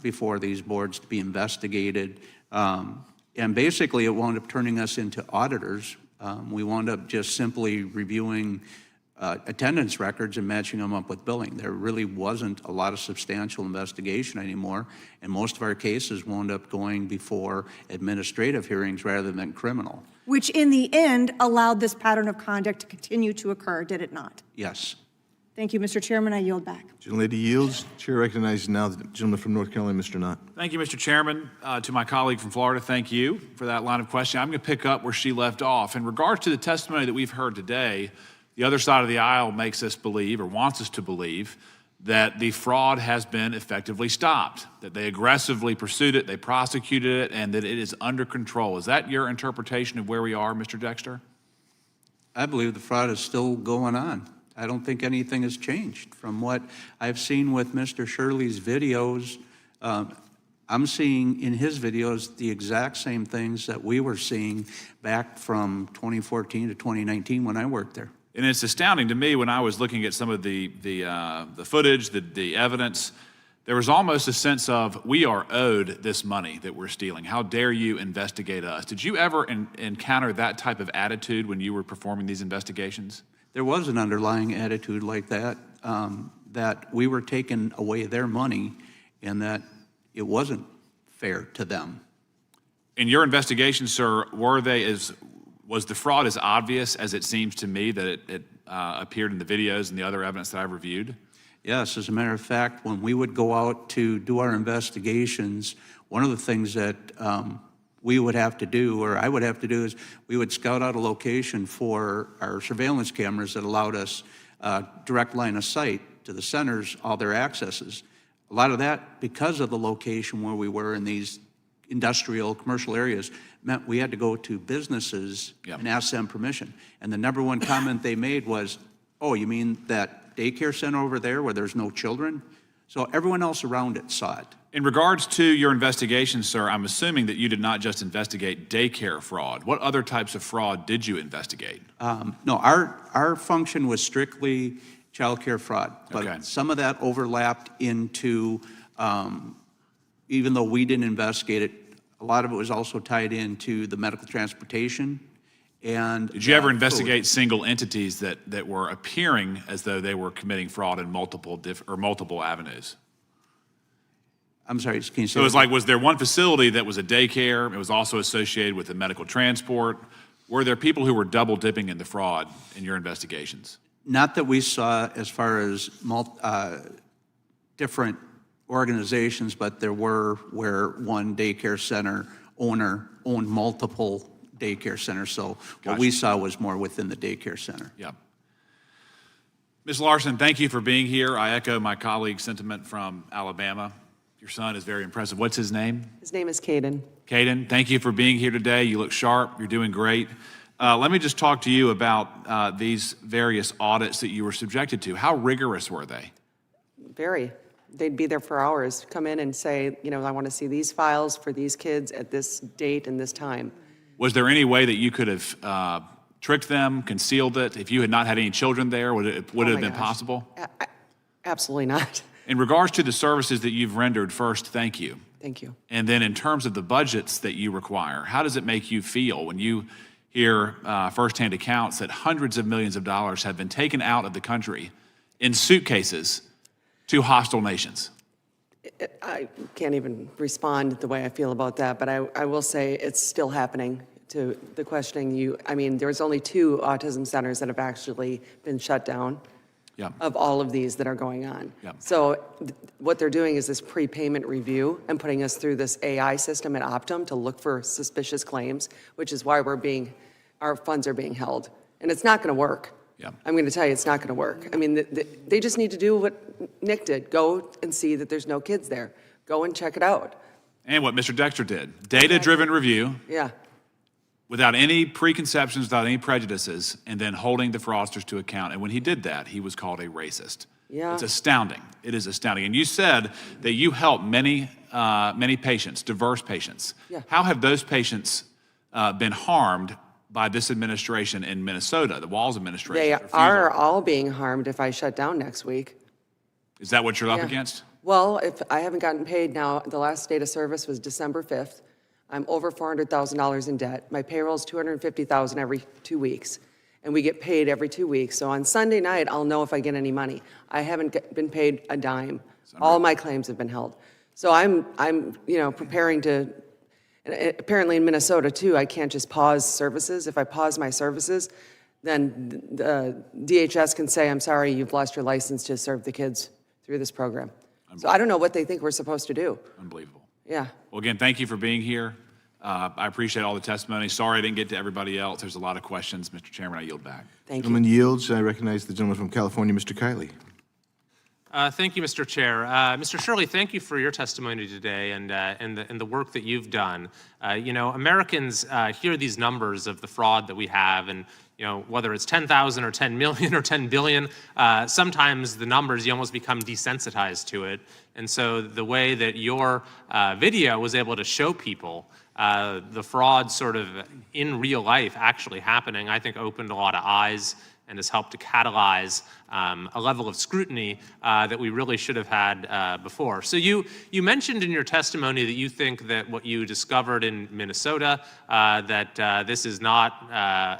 before these boards to be investigated, and basically it wound up turning us into auditors. We wound up just simply reviewing attendance records and matching them up with billing. There really wasn't a lot of substantial investigation anymore, and most of our cases wound up going before administrative hearings rather than criminal. Which in the end allowed this pattern of conduct to continue to occur, did it not? Yes. Thank you, Mr. Chairman. I yield back. Gentlelady yields. Chair recognizes now the gentleman from North Carolina, Mr. Knott. Thank you, Mr. Chairman. To my colleague from Florida, thank you for that line of questioning. I'm going to pick up where she left off. In regards to the testimony that we've heard today, the other side of the aisle makes us believe, or wants us to believe, that the fraud has been effectively stopped, that they aggressively pursued it, they prosecuted it, and that it is under control. Is that your interpretation of where we are, Mr. Dexter? I believe the fraud is still going on. I don't think anything has changed from what I've seen with Mr. Shirley's videos. I'm seeing in his videos the exact same things that we were seeing back from 2014 to 2019 when I worked there. And it's astounding to me when I was looking at some of the footage, the evidence, there was almost a sense of, we are owed this money that we're stealing. How dare you investigate us? Did you ever encounter that type of attitude when you were performing these investigations? There was an underlying attitude like that, that we were taking away their money and that it wasn't fair to them. In your investigation, sir, was the fraud as obvious as it seems to me that it appeared in the videos and the other evidence that I've reviewed? Yes, as a matter of fact, when we would go out to do our investigations, one of the things that we would have to do, or I would have to do, is we would scout out a location for our surveillance cameras that allowed us direct line of sight to the centers, all their accesses. A lot of that, because of the location where we were in these industrial, commercial areas, meant we had to go to businesses and ask them permission. And the number one comment they made was, oh, you mean that daycare center over there where there's no children? So everyone else around it saw it. In regards to your investigation, sir, I'm assuming that you did not just investigate daycare fraud. What other types of fraud did you investigate? No, our function was strictly child care fraud, but some of that overlapped into, even though we didn't investigate it, a lot of it was also tied into the medical transportation. And did you ever investigate single entities that were appearing as though they were committing fraud in multiple avenues? I'm sorry, can you say so it was like, was there one facility that was a daycare? It was also associated with the medical transport. Were there people who were double dipping in the fraud in your investigations? Not that we saw as far as different organizations, but there were where one daycare center owner owned multiple daycare centers. So what we saw was more within the daycare center. Yeah. Ms. Larson, thank you for being here. I echo my colleague's sentiment from Alabama. Your son is very impressive. What's his name? His name is Caden. Caden, thank you for being here today. You look sharp. You're doing great. Let me just talk to you about these various audits that you were subjected to. How rigorous were they? Very. They'd be there for hours, come in and say, you know, I want to see these files for these kids at this date and this time. Was there any way that you could have tricked them, concealed it? If you had not had any children there, would it have been possible? Absolutely not. In regards to the services that you've rendered, first, thank you. Thank you. And then in terms of the budgets that you require, how does it make you feel when you hear firsthand accounts that hundreds of millions of dollars have been taken out of the country in suitcases to hostile nations? I can't even respond the way I feel about that, but I will say it's still happening. To the questioning I mean, there's only 2 autism centers that have actually been shut down of all of these that are going on. So what they're doing is this prepayment review and putting us through this AI system at Optum to look for suspicious claims, which is why our funds are being held. And it's not going to work. I'm going to tell you, it's not going to work. I mean, they just need to do what Nick did, go and see that there's no kids there. Go and check it out. And what Mr. Dexter did, data-driven review, Yeah. without any preconceptions, without any prejudices, and then holding the fraudsters to account. And when he did that, he was called a racist. Yeah. It's astounding. It is astounding. And you said that you helped many patients, diverse patients. Yeah. How have those patients been harmed by this administration in Minnesota, the Walz administration? They are all being harmed if I shut down next week. Is that what you're up Yeah. against? Well, if I haven't gotten paid now, the last date of service was December 5th. I'm over $400,000 in debt. My payroll is $250,000 every 2 weeks, and we get paid every 2 weeks. So on Sunday night, I'll know if I get any money. I haven't been paid a dime. All my claims have been held. So I'm preparing to. And apparently in Minnesota too, I can't just pause services. If I pause my services, then the DHS can say, "I'm sorry, you've lost your license to serve the kids through this program." So I don't know what they think we're supposed to do. Unbelievable. Yeah. Well, again, thank you for being here. I appreciate all the testimony. Sorry I didn't get to everybody else. There's a lot of questions. Mr. Chairman, I yield back. Thank Gentleman yields. I recognize the gentleman from California, Mr. Kiley. Thank you, Mr. Chair. Mr. Shirley, thank you for your testimony today and the work that you've done. Americans hear these numbers of the fraud that we have, and whether it's 10,000 or 10 million or 10 billion, sometimes the numbers, you almost become desensitized to it. And so the way that your video was able to show people the fraud sort of in real life actually happening, I think opened a lot of eyes and has helped to catalyze a level of scrutiny that we really should have had before. So you mentioned in your testimony that you think that what you discovered in Minnesota, that this is not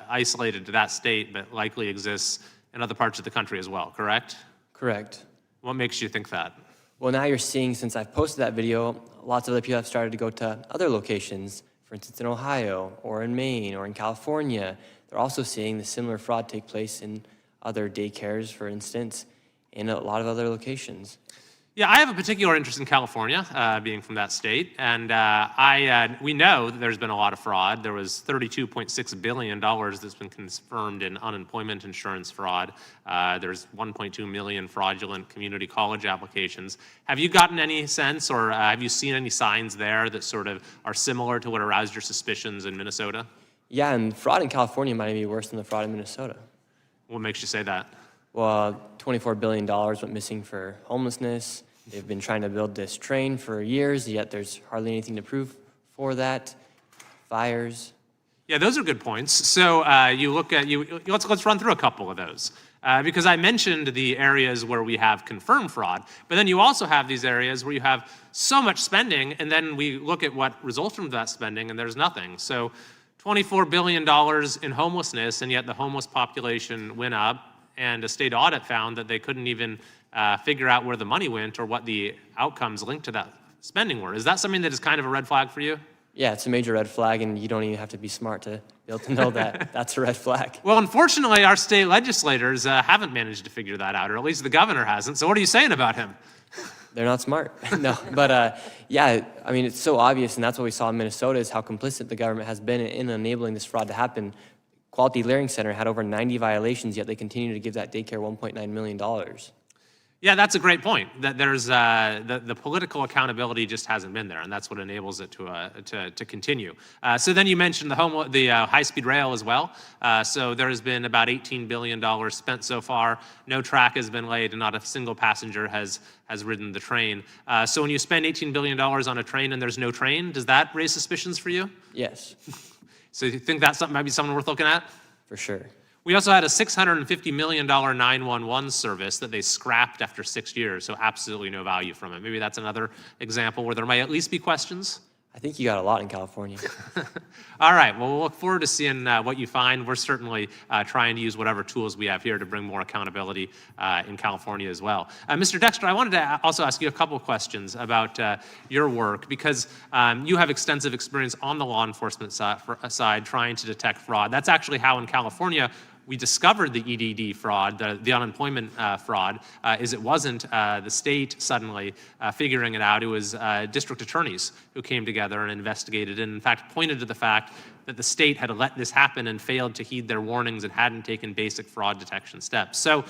isolated to that state, but likely exists in other parts of the country as well, correct? Correct. What makes you think that? Well, now you're seeing, since I've posted that video, lots of other people have started to go to other locations, for instance, in Ohio or in Maine or in California. They're also seeing the similar fraud take place in other daycares, for instance, in a lot of other locations. Yeah, I have a particular interest in California, being from that state, and we know that there's been a lot of fraud. There was $32.6 billion that's been confirmed in unemployment insurance fraud. There's 1.2 million fraudulent community college applications. Have you gotten any sense, or have you seen any signs there that sort of are similar to what aroused your suspicions in Minnesota? Yeah, and fraud in California might be worse than the fraud in Minnesota. What makes you say that? Well, $24 billion went missing for homelessness. They've been trying to build this train for years, yet there's hardly anything to prove for that. Fires. Yeah, those are good points. So you look at let's run through a couple of those. Because I mentioned the areas where we have confirmed fraud, but then you also have these areas where you have so much spending, and then we look at what results from that spending, and there's nothing. So $24 billion in homelessness, and yet the homeless population went up, and a state audit found that they couldn't even figure out where the money went or what the outcomes linked to that spending were. Is that something that is kind of a red flag for you? Yeah, it's a major red flag, and you don't even have to be smart to be able to know that that's a red flag. Well, unfortunately, our state legislators haven't managed to figure that out, or at least the governor hasn't. So what are you saying about him? They're not smart. No, but yeah, I mean, it's so obvious, and that's what we saw in Minnesota, is how complicit the government has been in enabling this fraud to happen. Quality Learning Center had over 90 violations, yet they continue to give that daycare $1.9 million. Yeah, that's a great point. That there's the political accountability just hasn't been there, and that's what enables it to continue. So then you mentioned the high-speed rail as well. So there has been about $18 billion spent so far. No track has been laid, and not a single passenger has ridden the train. So when you spend $18 billion on a train and there's no train, does that raise suspicions for you? Yes. So you think that might be something worth looking at? For sure. We also had a $650 million 911 service that they scrapped after 6 years, so absolutely no value from it. Maybe that's another example where there might at least be questions. I think you got a lot in California. All right, well, we'll look forward to seeing what you find. We're certainly trying to use whatever tools we have here to bring more accountability in California as well. Mr. Dexter, I wanted to also ask you a couple of questions about your work, because you have extensive experience on the law enforcement side trying to detect fraud. That's actually how in California we discovered the EDD fraud, the unemployment fraud, is it wasn't the state suddenly figuring it out. It was district attorneys who came together and investigated and in fact pointed to the fact that the state had let this happen and failed to heed their warnings and hadn't taken basic fraud detection steps. So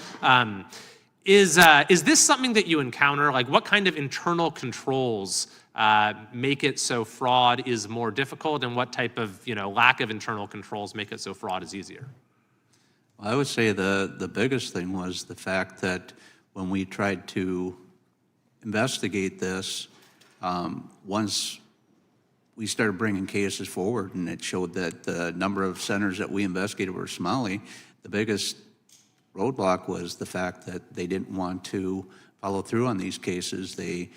Is this something that you encounter? Like, what kind of internal controls make it so fraud is more difficult, and what type of lack of internal controls make it so fraud is easier? Well, I would say the biggest thing was the fact that when we tried to investigate this, once we started bringing cases forward and it showed that the number of centers that we investigated were Somali, the biggest roadblock was the fact that they didn't want to follow through on these cases. They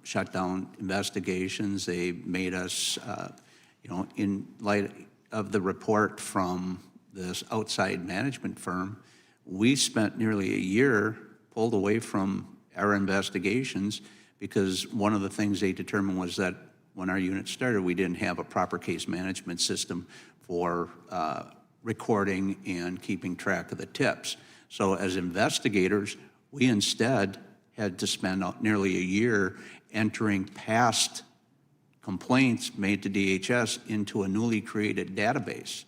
shut down investigations. They made us, in light of the report from this outside management firm, we spent nearly a year pulled away from our investigations because one of the things they determined was that when our unit started, we didn't have a proper case management system for recording and keeping track of the tips. So as investigators, we instead had to spend nearly a year entering past complaints made to DHS into a newly created database.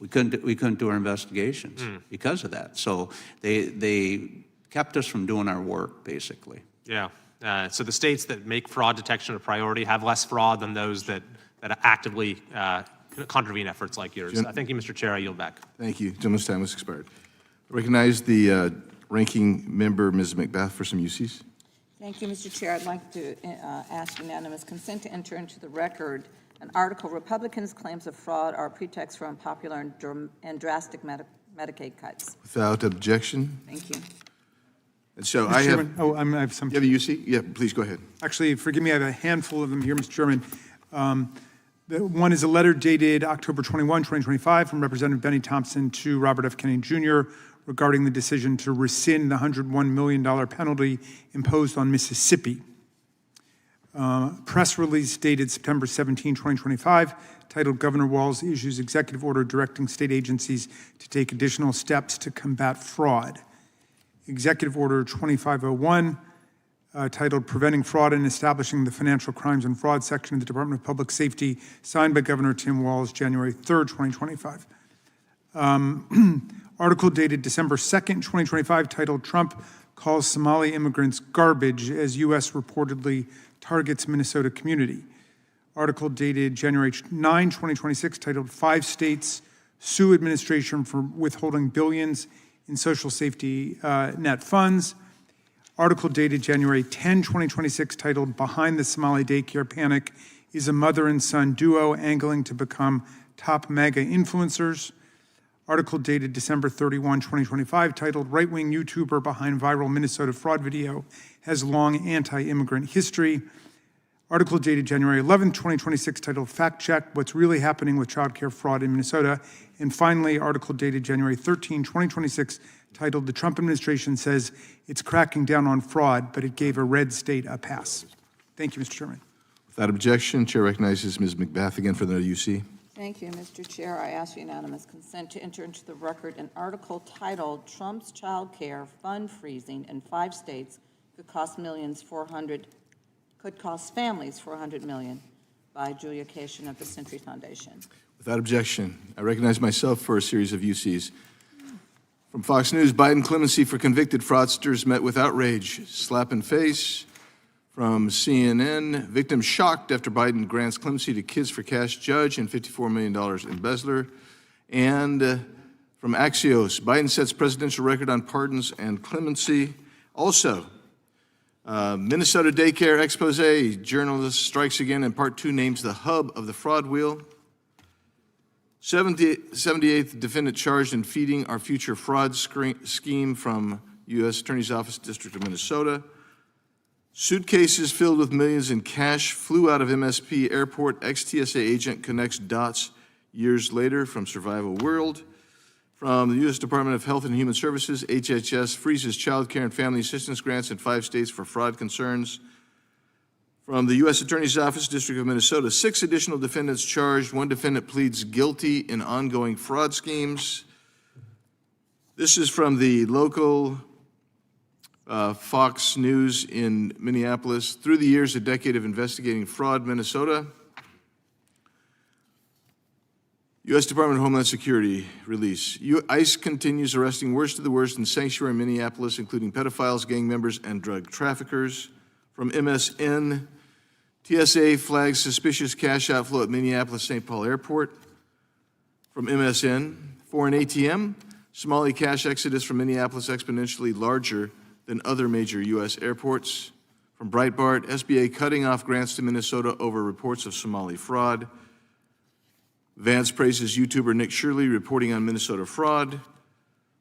We couldn't do our investigations because of that. So they kept us from doing our work, basically. Yeah. So the states that make fraud detection a priority have less fraud than those that actively contravene efforts like yours. Thank you, Mr. Chair. I yield back. Thank you. Gentleman's time has expired. I recognize the ranking member, Ms. McBath, for some UCs. Thank you, Mr. Chair. I'd like to ask unanimous consent to enter into the record an article, Republicans' Claims of Fraud Are a Pretext for Unpopular and Drastic Medicaid Cuts. Without objection. Thank you. And so Mr. I have... Chairman, I have some... You have a UC? Yeah, please go ahead. Actually, forgive me, I have a handful of them here, Mr. Chairman. One is a letter dated October 21, 2025, from Representative Benny Thompson to Robert F. Kennedy Jr. regarding the decision to rescind the $101 million penalty imposed on Mississippi. Press release dated September 17, 2025, titled Governor Walz Issues Executive Order Directing State Agencies to Take Additional Steps to Combat Fraud. Executive Order 2501, titled Preventing Fraud and Establishing the Financial Crimes and Fraud section of the Department of Public Safety, signed by Governor Tim Walz, January 3rd, 2025. Article dated December 2nd, 2025, titled Trump Calls Somali Immigrants Garbage as U.S. Reportedly Targets Minnesota Community. Article dated January 9, 2026, titled 5 States Sue Administration for Withholding Billions in Social Safety Net Funds. Article dated January 10, 2026, titled Behind the Somali Daycare Panic is a Mother and Son Duo Angling to Become Top MAGA Influencers. Article dated December 31, 2025, titled Right-Wing YouTuber Behind Viral Minnesota Fraud Video Has Long Anti-Immigrant History. Article dated January 11, 2026, titled Fact Check What's Really Happening with Childcare Fraud in Minnesota. And finally, article dated January 13, 2026, titled The Trump Administration Says It's Cracking Down on Fraud, but it gave a red state a pass. Thank you, Mr. Chairman. Without objection, Chair recognizes Ms. McBath again for the UC. Thank you, Mr. Chair. I ask unanimous consent to enter into the record an article titled Trump's Child Care Fund Freezing in 5 States Could Cost Families $400 million by Julia Cation of the Century Foundation. Without objection, I recognize myself for a series of UCs. From Fox News, Biden clemency for convicted fraudsters met with outrage. Slap in face. From CNN, victims shocked after Biden grants clemency to Kids for Cash judge and $54 million embezzler. And from Axios, Biden sets presidential record on pardons and clemency. Also, Minnesota daycare expose, journalist strikes again, and part 2 names the hub of the fraud wheel. 78th defendant charged in feeding our future fraud scheme from U.S. Attorney's Office, District of Minnesota. Suitcases filled with millions in cash flew out of MSP airport. Ex-TSA agent connects dots years later from Survival World. From the U.S. Department of Health and Human Services, HHS freezes child care and family assistance grants in 5 states for fraud concerns. From the U.S. Attorney's Office, District of Minnesota, 6 additional defendants charged. 1 defendant pleads guilty in ongoing fraud schemes. This is from the local Fox News in Minneapolis. Through the years, a decade of investigating fraud, Minnesota. U.S. Department of Homeland Security release. ICE continues arresting worst of the worst in sanctuary Minneapolis, including pedophiles, gang members, and drug traffickers. From MSN, TSA flags suspicious cash outflow at Minneapolis-St. Paul Airport. From MSN, foreign ATM, Somali cash exodus from Minneapolis exponentially larger than other major U.S. airports. From Breitbart, SBA cutting off grants to Minnesota over reports of Somali fraud. Vance praises YouTuber Nick Shirley reporting on Minnesota fraud.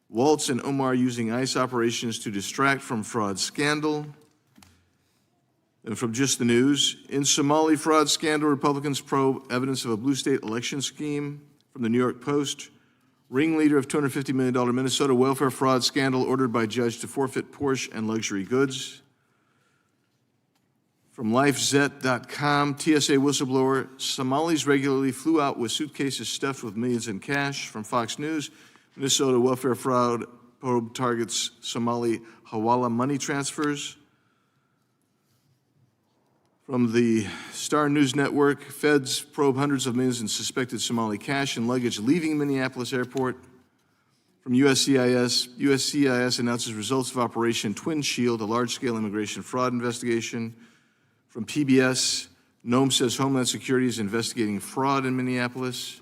Waltz and Omar using ICE operations to distract from fraud scandal. And from Just the News, in Somali fraud scandal, Republicans probe evidence of a blue state election scheme. From the New York Post, ringleader of $250 million Minnesota welfare fraud scandal ordered by judge to forfeit Porsche and luxury goods. From LifeZet.com, TSA whistleblower, Somalis regularly flew out with suitcases stuffed with millions in cash. From Fox News, Minnesota welfare fraud probe targets Somali Hawala money transfers. From the Star News Network, feds probe hundreds of millions in suspected Somali cash and luggage leaving Minneapolis Airport. From USCIS announces results of Operation Twin Shield, a large-scale immigration fraud investigation. From PBS, Nome says Homeland Security is investigating fraud in Minneapolis.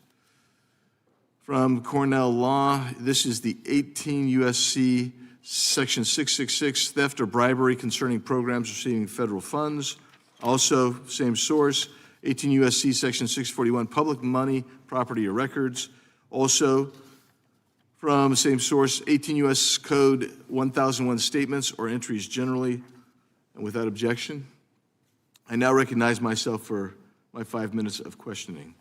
From Cornell Law, this is the 18 U.S.C. Section 666, theft or bribery concerning programs receiving federal funds. Also, same source, 18 U.S.C. Section 641, public money, property, or records. Also, from same source, 18 U.S. Code 1001, statements or entries generally. And without objection, I now recognize myself for my 5 minutes of questioning.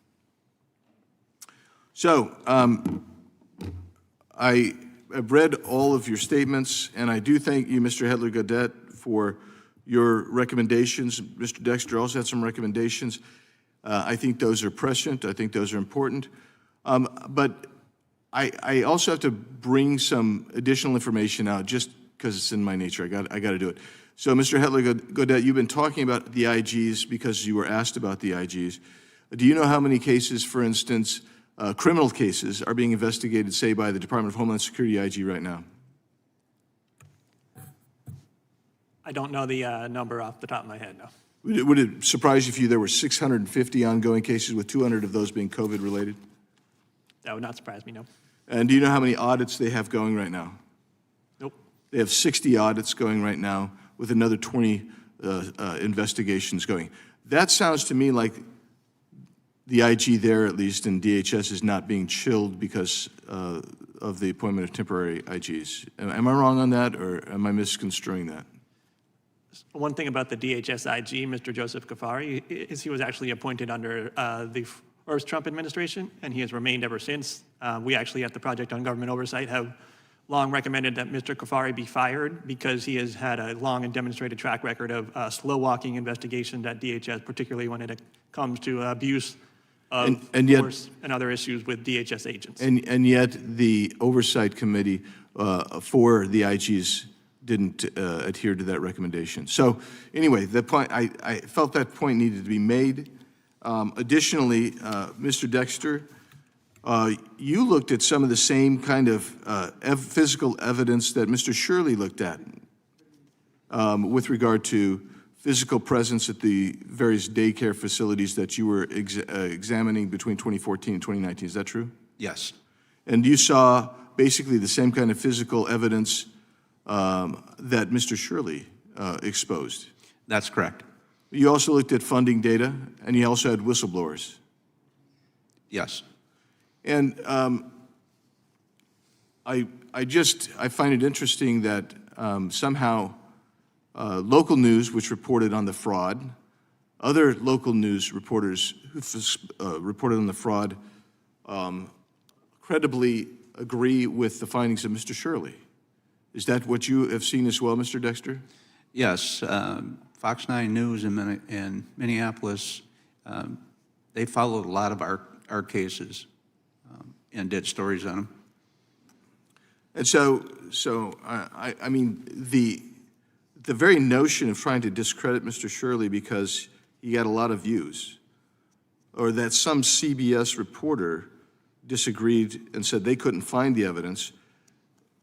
So, I have read all of your statements, and I do thank you, Mr. Hedtler-Godet, for your recommendations. Mr. Dexter also had some recommendations. I think those are prescient. I think those are important. But I also have to bring some additional information out just because it's in my nature. I got to do it. So, Mr. Hedtler-Godet, you've been talking about the IGs because you were asked about the IGs. Do you know how many cases, for instance, criminal cases are being investigated, say, by the Department of Homeland Security IG right now? I don't know the number off the top of my head, no. Would it surprise you if there were 650 ongoing cases with 200 of those being COVID-related? That would not surprise me, no. And do you know how many audits they have going right now? Nope. They have 60 audits going right now with another 20 investigations going. That sounds to me like the IG there, at least in DHS, is not being chilled because of the appointment of temporary IGs. Am I wrong on that, or am I misconstruing that? One thing about the DHS IG, Mr. Joseph Kafari, is he was actually appointed under the first Trump administration, and he has remained ever since. We actually at the Project on Government Oversight have long recommended that Mr. Kafari be fired because he has had a long and demonstrated track record of slow-walking investigations at DHS, particularly when it comes to abuse of force and other issues with DHS agents. And yet the Oversight Committee for the IGs didn't adhere to that recommendation. So anyway, the point, I felt that point needed to be made. Additionally, Mr. Dexter, you looked at some of the same kind of physical evidence that Mr. Shirley looked at with regard to physical presence at the various daycare facilities that you were examining between 2014 and 2019. Is that true? Yes. And you saw basically the same kind of physical evidence that Mr. Shirley exposed. That's correct. You also looked at funding data, and you also had whistleblowers. Yes. And I find it interesting that somehow local news, which reported on the fraud, other local news reporters who reported on the fraud credibly agree with the findings of Mr. Shirley. Is that what you have seen as well, Mr. Dexter? Yes. Fox 9 News in Minneapolis, they followed a lot of our cases and did stories on them. And so I mean, the very notion of trying to discredit Mr. Shirley because he got a lot of views, or that some CBS reporter disagreed and said they couldn't find the evidence,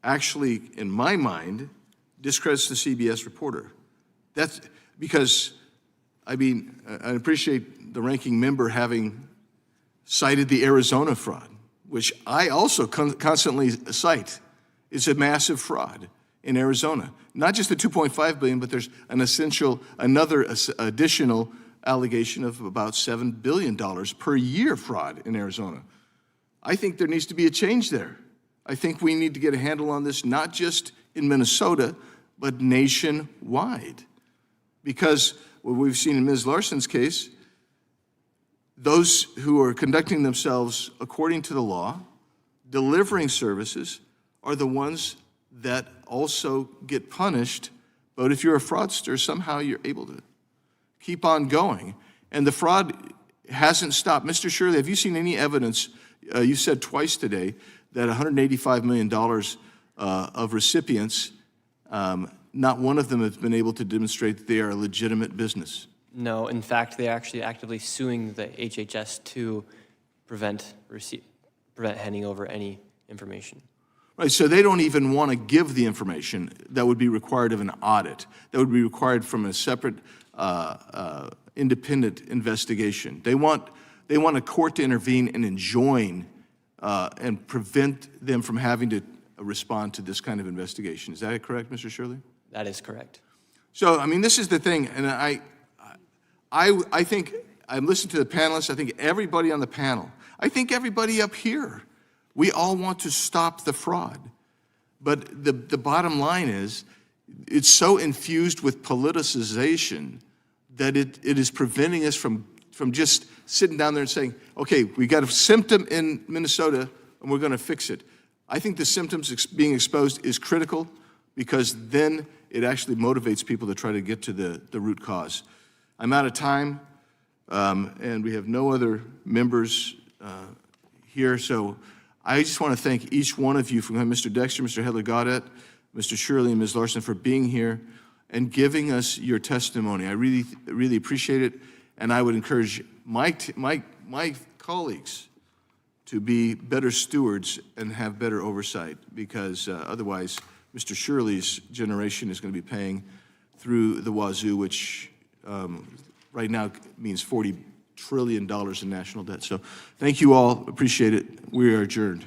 actually, in my mind, discredits the CBS reporter. That's because, I mean, I appreciate the ranking member having cited the Arizona fraud, which I also constantly cite. It's a massive fraud in Arizona. Not just the $2.5 billion, but there's another additional allegation of about $7 billion per year fraud in Arizona. I think there needs to be a change there. I think we need to get a handle on this, not just in Minnesota, but nationwide. Because what we've seen in Ms. Larson's case, those who are conducting themselves according to the law, delivering services, are the ones that also get punished. But if you're a fraudster, somehow you're able to keep on going. And the fraud hasn't stopped. Mr. Shirley, have you seen any evidence? You said twice today that $185 million of recipients, not one of them has been able to demonstrate that they are a legitimate business. No, in fact, they're actually actively suing the HHS to prevent handing over any information. Right, so they don't even want to give the information that would be required of an audit, that would be required from a separate independent investigation. They want a court to intervene and enjoin and prevent them from having to respond to this kind of investigation. Is that correct, Mr. Shirley? That is correct. So, I mean, this is the thing, and I think, I listened to the panelists, I think everybody on the panel, I think everybody up here, we all want to stop the fraud. But the bottom line is, it's so infused with politicization that it is preventing us from just sitting down there and saying, okay, we got a symptom in Minnesota and we're going to fix it. I think the symptoms being exposed is critical because then it actually motivates people to try to get to the root cause. I'm out of time, and we have no other members here, so I just want to thank each one of you, from Mr. Dexter, Mr. Hedtler-Gaudet, Mr. Shirley, and Ms. Larson, for being here and giving us your testimony. I really, really appreciate it, and I would encourage my colleagues to be better stewards and have better oversight, because otherwise Mr. Shirley's generation is going to be paying through the wazoo, which right now means $40 trillion in national debt. So thank you all. Appreciate it. We are adjourned.